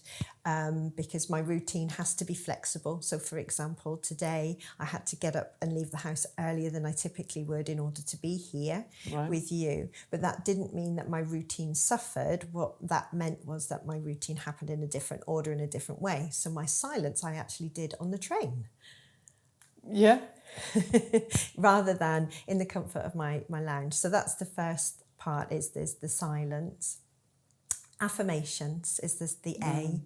because my routine has to be flexible. So for example, today I had to get up and leave the house earlier than I typically would in order to be here with you. But that didn't mean that my routine suffered. What that meant was that my routine happened in a different order, in a different way. So my silence I actually did on the train. Yeah. Rather than in the comfort of my lounge. So that's the first part, is there's the silence. Affirmations is this the A.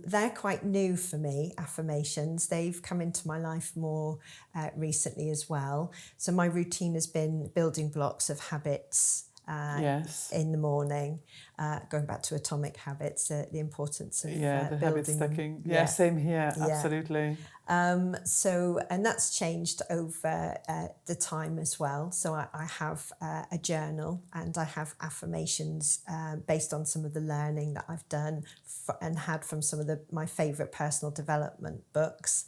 They're quite new for me, affirmations. They've come into my life more recently as well. So my routine has been building blocks of habits in the morning, going back to atomic habits, the importance of the habit stacking. Yeah, same here, absolutely. So, and that's changed over the time as well. So I have a journal, and I have affirmations based on some of the learning that I've done and had from some of my favourite personal development books,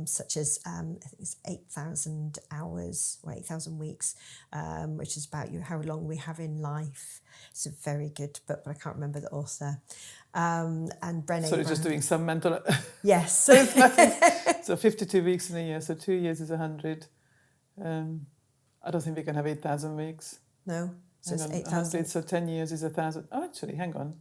such as I think it's 8,000 hours or 8,000 weeks, which is about how long we have in life. It's a very good book, but I can't remember the author. And Brené So you're just doing some mental... Yes. So 52 weeks in a year, so 2 years is 100. I don't think we can have 8,000 weeks. No. So it's 8,000. So 10 years is 1,000. Oh, actually, hang on.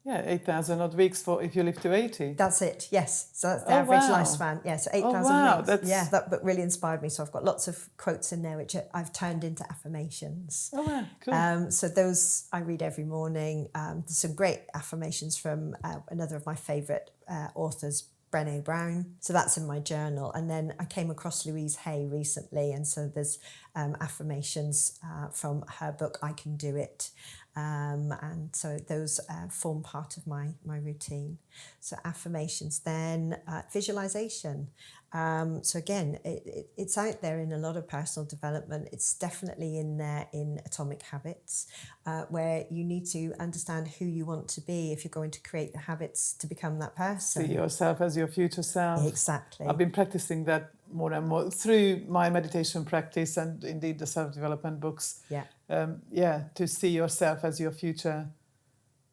Yeah, 8,000 odd weeks for if you live to 80. That's it, yes. So that's the average lifespan. Yeah, so 8,000 weeks. That's... Yeah, that book really inspired me. So I've got lots of quotes in there which I've turned into affirmations. Oh, wow, cool. So those I read every morning. There's some great affirmations from another of my favourite authors, Brené Brown. So that's in my journal. And then I came across Louise Hay recently. And so there's affirmations from her book, I Can Do It. And so those form part of my routine. So affirmations, then visualization. So again, it's out there in a lot of personal development. It's definitely in there in Atomic Habits, where you need to understand who you want to be if you're going to create the habits to become that person. See yourself as your future self. Exactly. I've been practicing that more and more through my meditation practice and indeed the self-development books. To see yourself as your future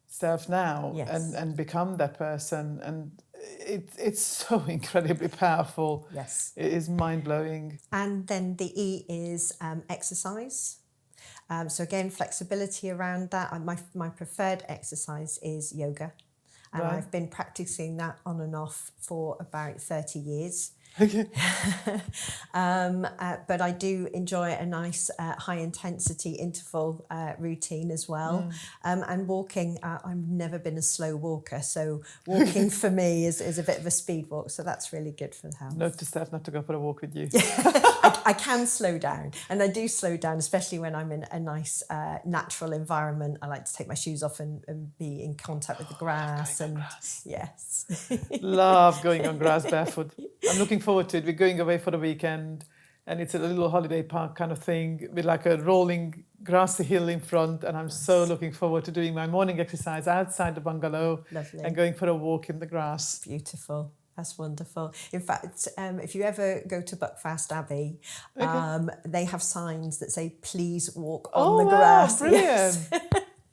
self now, and become that person. And it's so incredibly powerful. Yes. It is mind-blowing. And then the E is exercise. So again, flexibility around that. My preferred exercise is yoga. And I've been practicing that on and off for about 30 years. Okay. But I do enjoy a nice high intensity interval routine as well. And walking, I've never been a slow walker, so walking for me is a bit of a speed walk, so that's really good for the health. Note to self not to go for a walk with you. I can slow down, and I do slow down, especially when I'm in a nice natural environment. I like to take my shoes off and be in contact with the grass. Yes. Love going on grass barefoot. I'm looking forward to it. We're going away for the weekend, and it's a little holiday park kind of thing with like a rolling grassy hill in front, and I'm so looking forward to doing my morning exercise outside the bungalow. Lovely. And going for a walk in the grass. Beautiful. That's wonderful. In fact, if you ever go to Buckfast Abbey, they have signs that say, please walk on the grass. Brilliant. Yes.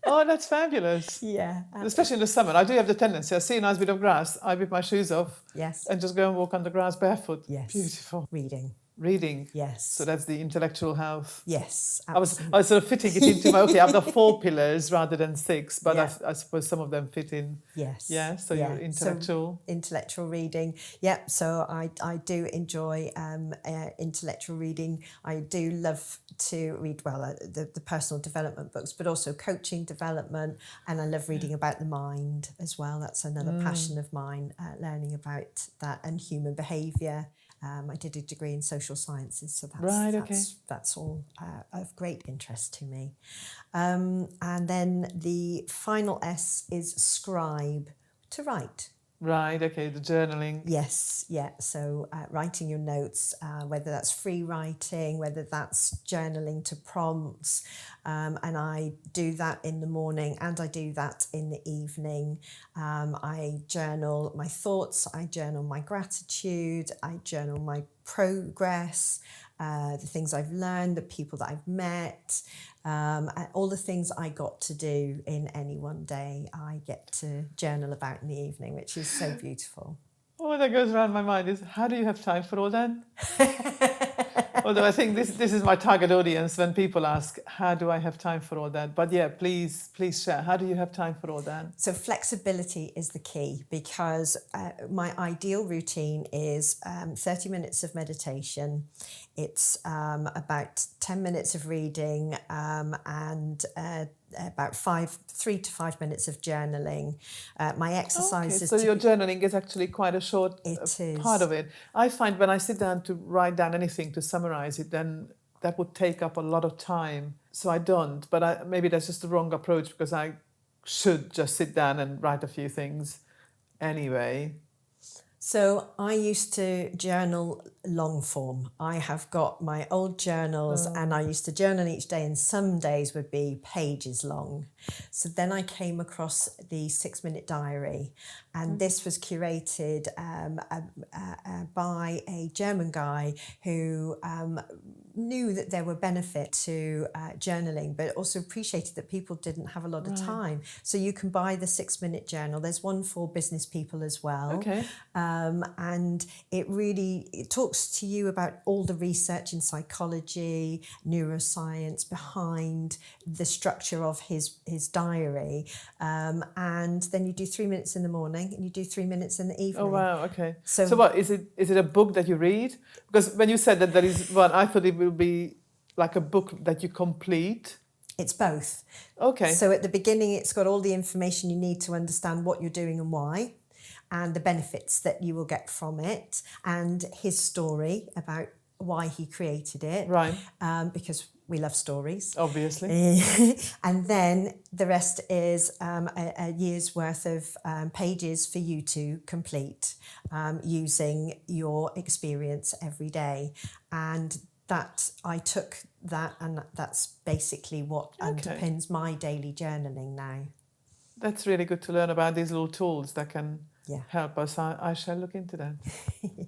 Oh, that's fabulous. Yeah. Absolutely. Especially in the summer. I do have the tendency, I see a nice bit of grass, I whip my shoes off Yes. and just go and walk on the grass barefoot. Yes. Beautiful. Reading. Reading. Yes. So that's the intellectual health. Yes, I was absolutely. sort of fitting it into my, okay, I've got 4 pillars rather than 6, but Yeah. I suppose some of them fit in. Yes. Yeah, so you're intellectual. So intellectual reading. Yep. So I do enjoy intellectual reading. I do love to read, the personal development books, but also coaching development. And I love reading about the mind as well. That's another passion of mine, learning about that and human behaviour. I did a degree in social sciences, so that's all of great interest to me. And then the final S is scribe, to write. Right, okay, the journaling. Yes, yeah. So writing your notes, whether that's free writing, whether that's journaling to prompts, and I do that in the morning and I do that in the evening. I journal my thoughts, I journal my gratitude, I journal my progress, the things I've learned, the people that I've met, all the things I got to do in any one day, I get to journal about in the evening, which is so beautiful. What that goes around my mind is, how do you have time for all that? Although I think this is my target audience when people ask, how do I have time for all that? But yeah, please share. How do you have time for all that? So flexibility is the key, because my ideal routine is 30 minutes of meditation. It's about 10 minutes of reading and about 3 to 5 minutes of journaling. My exercises. So your journaling is actually quite a short part of it. I find when I sit down to write down anything to summarize it, then that would take up a lot of time. So I don't. But maybe that's just the wrong approach, because I should just sit down and write a few things anyway. So I used to journal long form. I have got my old journals and I used to journal each day, and some days would be pages long. So then I came across the 6-minute diary, and this was curated by a German guy who knew that there were benefits to journaling, but also appreciated that people didn't have a lot of time. So you can buy the 6-minute journal. There's one for business people as well. Okay. And it talks to you about all the research in psychology, neuroscience behind the structure of his diary. And then you do 3 minutes in the morning and you do 3 minutes in the evening. Oh, wow, okay. So what, is it a book that you read? Because when you said that there is one, I thought it will be like a book that you complete. It's both. Okay. So at the beginning, it's got all the information you need to understand what you're doing and why, and the benefits that you will get from it, and his story about why he created it. Right. Because we love stories. Obviously. And then the rest is a year's worth of pages for you to complete using your experience every day. And that I took that, and that's basically what underpins my daily journaling now. That's really good to learn about these little tools that can help us. I shall look into that. Yeah.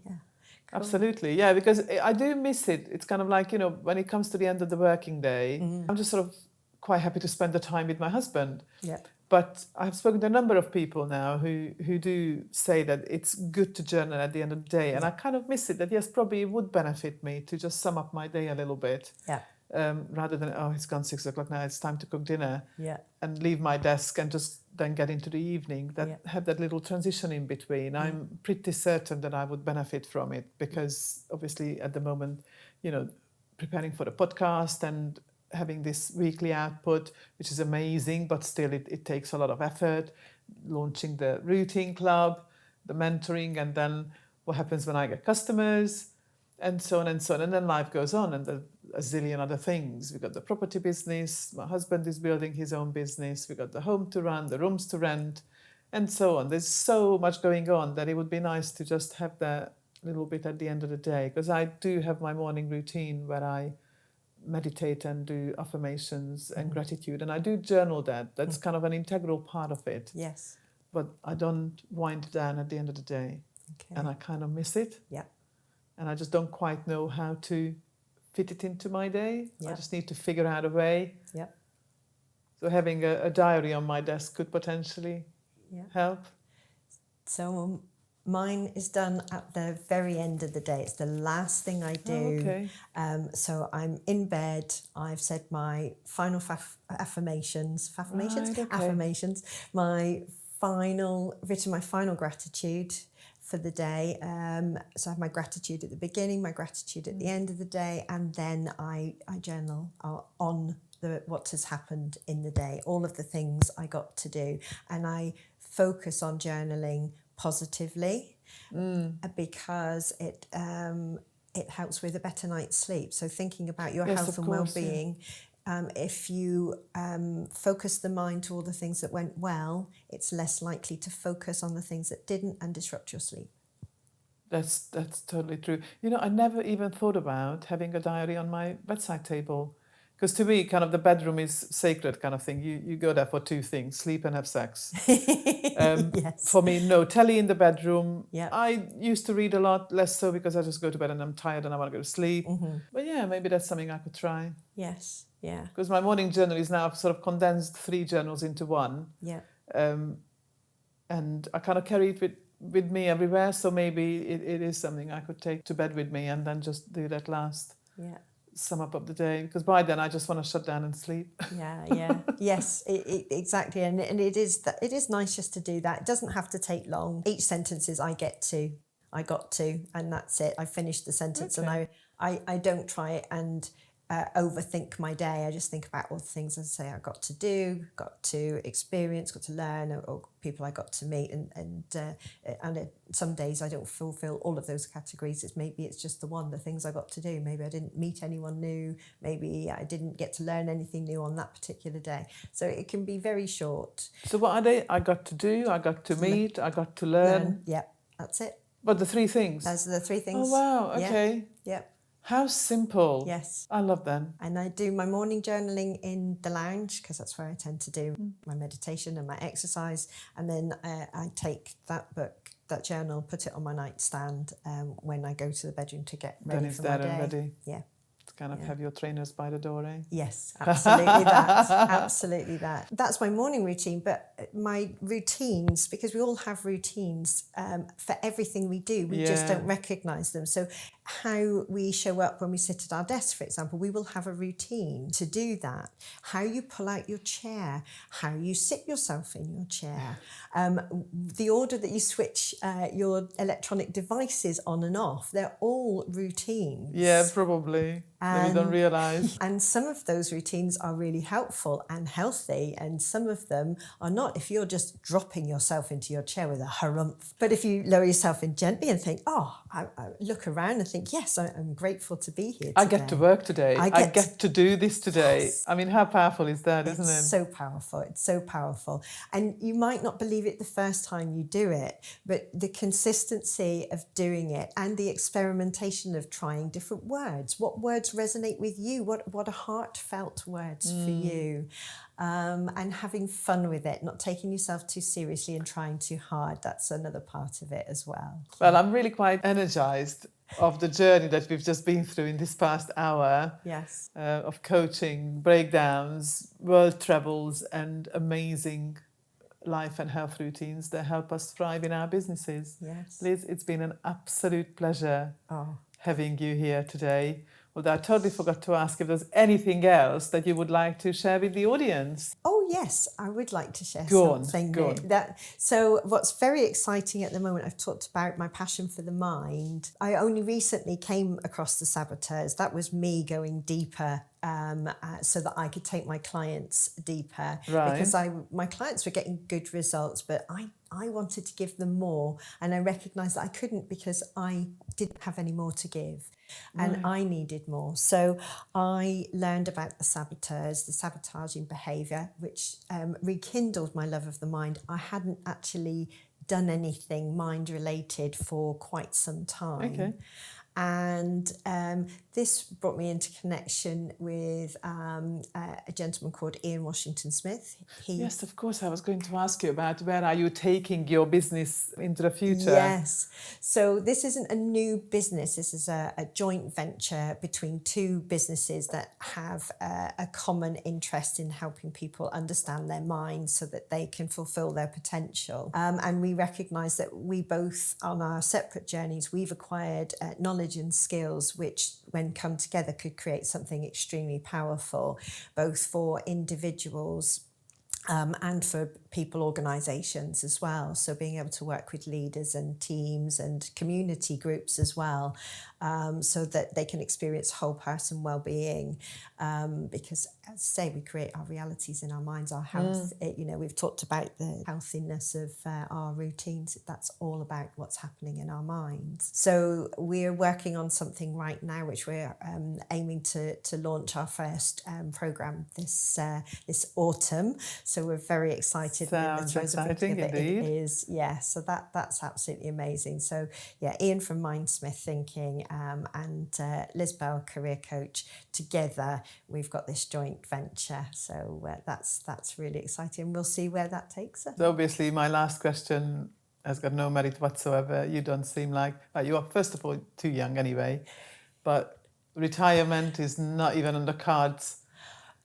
Cool. Absolutely. Yeah, because I do miss it. It's kind of like, when it comes to the end of the working day, I'm just sort of quite happy to spend the time with my husband. Yeah. But I've spoken to a number of people now who do say that it's good to journal at the end of the day. And I kind of miss it, that yes, probably it would benefit me to just sum up my day a little bit. Yeah. Rather than, it's gone 6 o'clock now, it's time to cook dinner. Yeah. And leave my desk and just then get into the evening. Have that little transition in between. I'm pretty certain that I would benefit from it, because obviously at the moment, preparing for the podcast and having this weekly output, which is amazing, but still it takes a lot of effort. Launching the routine club, the mentoring, and then what happens when I get customers, and so on and so on. And then life goes on, and a zillion other things. We've got the property business, my husband is building his own business, we've got the home to run, the rooms to rent, and so on. There's so much going on that it would be nice to just have that little bit at the end of the day, because I do have my morning routine where I meditate and do affirmations and gratitude, and I do journal that. That's kind of an integral part of it. Yes. But I don't wind down at the end of the day. Okay. And I kind of miss it. Yeah. And I just don't quite know how to fit it into my day. Yeah. I just need to figure out a way. Yeah. So having a diary on my desk could potentially help. So Mine is done at the very end of the day. It's the last thing I do. Okay. So I'm in bed. I've said my final affirmations. Right, okay. Affirmations. Written my final gratitude for the day. So I have my gratitude at the beginning, my gratitude at the end of the day, and then I journal on what has happened in the day, all of the things I got to do, and I focus on journaling positively because it helps with a better night's sleep. So thinking about your Yes, health of and course, well-being. If you focus the mind to all the things that went well, it's less likely to focus on the things that didn't and disrupt your sleep. That's totally true. You know, I never even thought about having a diary on my bedside table. Because to me, kind of the bedroom is sacred kind of thing. You go there for two things, sleep and have sex. Yes. For me, no telly in the bedroom. Yeah. I used to read a lot, less so because I just go to bed and I'm tired and I want to go to sleep. But yeah, maybe that's something I could try. Yes. Yeah. Because my morning journal is now sort of condensed 3 journals into one. Yeah. And I kind of carry it with me everywhere. So maybe it is something I could take to bed with me and then just do that last sum up of the day. Because by then I just want to shut down and sleep. Yeah. Yes, exactly. And it is nice just to do that. It doesn't have to take long. Each sentence is I got to, and that's it. I finished the sentence. Okay. And I don't try and overthink my day. I just think about all the things I say I got to do, got to experience, got to learn, or people I got to meet. And some days I don't fulfill all of those categories. It's just the things I got to do. Maybe I didn't meet anyone new. Maybe I didn't get to learn anything new on that particular day. So it can be very short. So what are they? I got to do, I got to meet, I got to learn. Yeah, that's it. But the 3 things? Those are the 3 things. Oh, wow. Okay. Yeah. How simple. Yes. I love them. And I do my morning journaling in the lounge because that's where I tend to do my meditation and my exercise. And then I take that book, that journal, put it on my nightstand when I go to the bedroom to get ready Then it's for there my day. and ready. Yeah. To kind of have your trainers by the door, eh? Yes, absolutely that. Absolutely that. That's my morning routine. But my routines, because we all have routines for everything we do, we just don't recognise them. So how we show up when we sit at our desk, for example, we will have a routine to do that. How you pull out your chair, how you sit yourself in your chair, the order that you switch your electronic devices on and off, they're all routines. Yeah, probably. That we don't realise. And some of those routines are really helpful and healthy, and some of them are not. If you're just dropping yourself into your chair with a harumph. But if you lower yourself in gently and think, I look around and think, yes, I'm grateful to be here today. I get to work today. I get to do this today. Yes. I mean, how powerful is that, isn't it? It's so powerful. It's so powerful. And you might not believe it the first time you do it, but the consistency of doing it and the experimentation of trying different words. What words resonate with you? What are heartfelt words for you? And having fun with it, not taking yourself too seriously and trying too hard. That's another part of it as well. Well, I'm really quite energised of the journey that we've just been through in this past hour. Yes. Of coaching, breakdowns, world travels, and amazing life and health routines that help us thrive in our businesses. Yes. Liz, it's been an absolute pleasure having you here today. Although I totally forgot to ask if there's anything else that you would like to share with the audience. Oh, yes, I would like to share something. Go on. So what's very exciting at the moment, I've talked about my passion for the mind. I only recently came across the saboteurs. That was me going deeper so that I could take my clients deeper. Right. Because my clients were getting good results, but I wanted to give them more. And I recognised that I couldn't because I didn't have any more to give. And I needed more. So I learned about the saboteurs, the sabotaging behaviour, which rekindled my love of the mind. I hadn't actually done anything mind-related for quite some time. Okay. And this brought me into connection with a gentleman called Ian Washington Smith. Yes, of course. I was going to ask you about where are you taking your business into the future? Yes. So this isn't a new business. This is a joint venture between two businesses that have a common interest in helping people understand their minds so that they can fulfill their potential. And we recognise that we both, on our separate journeys, we've acquired knowledge and skills which, when come together, could create something extremely powerful, both for individuals and for people, organisations as well. So being able to work with leaders and teams and community groups as well, so that they can experience whole person well-being. Because, as I say, we create our realities in our minds, our health. We've talked about the healthiness of our routines. That's all about what's happening in our minds. So we're working on something right now, which we're aiming to launch our first programme this autumn. So we're very excited. Sounds exciting indeed. It is, yeah. So that's absolutely amazing. So yeah, Ian from Mindsmith Thinking and Liz Bell, career coach, together we've got this joint venture. So that's really exciting. We'll see where that takes us. So obviously, my last question has got no merit whatsoever. You don't seem like you are, first of all, too young anyway, but retirement is not even on the cards.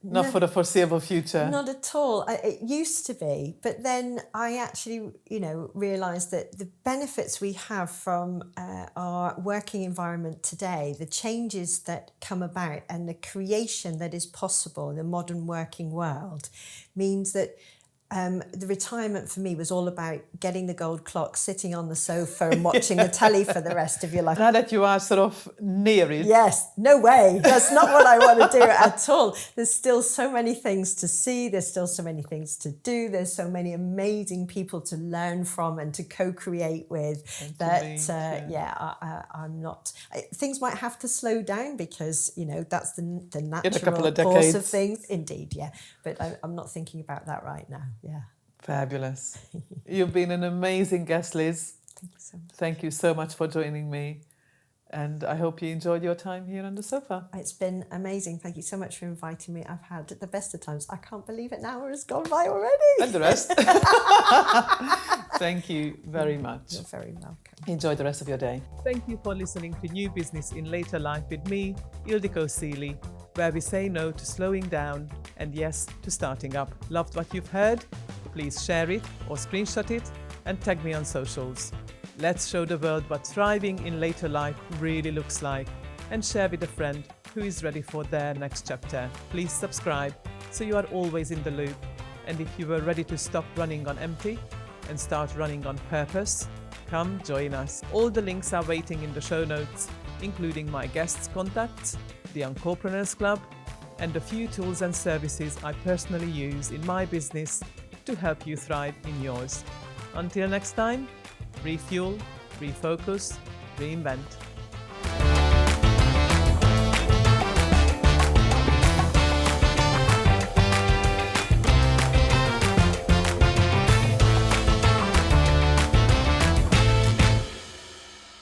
Not for the foreseeable future. Not at all. It used to be, but then I actually, realised that the benefits we have from our working environment today, the changes that come about and the creation that is possible in the modern working world, means that the retirement for me was all about getting the gold clock, sitting on the sofa and watching the telly for the rest of your life. Now that you are sort of near it. Yes, no way. That's not what I want to do at all. There's still so many things to see. There's still so many things to do. There's so many amazing people to learn from and to co-create with. I'm not. Things might have to slow down because, that's the natural course of things. Indeed, yeah. But I'm not thinking about that right now. Yeah. Fabulous. You've been an amazing guest, Liz. Thank you so much. Thank you so much for joining me. And I hope you enjoyed your time here on the sofa. It's been amazing. Thank you so much for inviting me. I've had the best of times. I can't believe an hour has gone by already. And the rest. Thank you very much. You're very welcome. Enjoy the rest of your day. Thank you for listening to New Business in Later Life with me, Ildikó, where we say no to slowing down and yes to starting up. Loved what you've heard? Please share it or screenshot it and tag me on socials. Let's show the world what thriving in later life really looks like and share with a friend who is ready for their next chapter. Please subscribe so you are always in the loop. And if you were ready to stop running on empty and start running on purpose, come join us. All the links are waiting in the show notes, including my guests' contacts, the Uncopreneurs Club, and a few tools and services I personally use in my business to help you thrive in yours. Until next time, refuel, refocus, reinvent.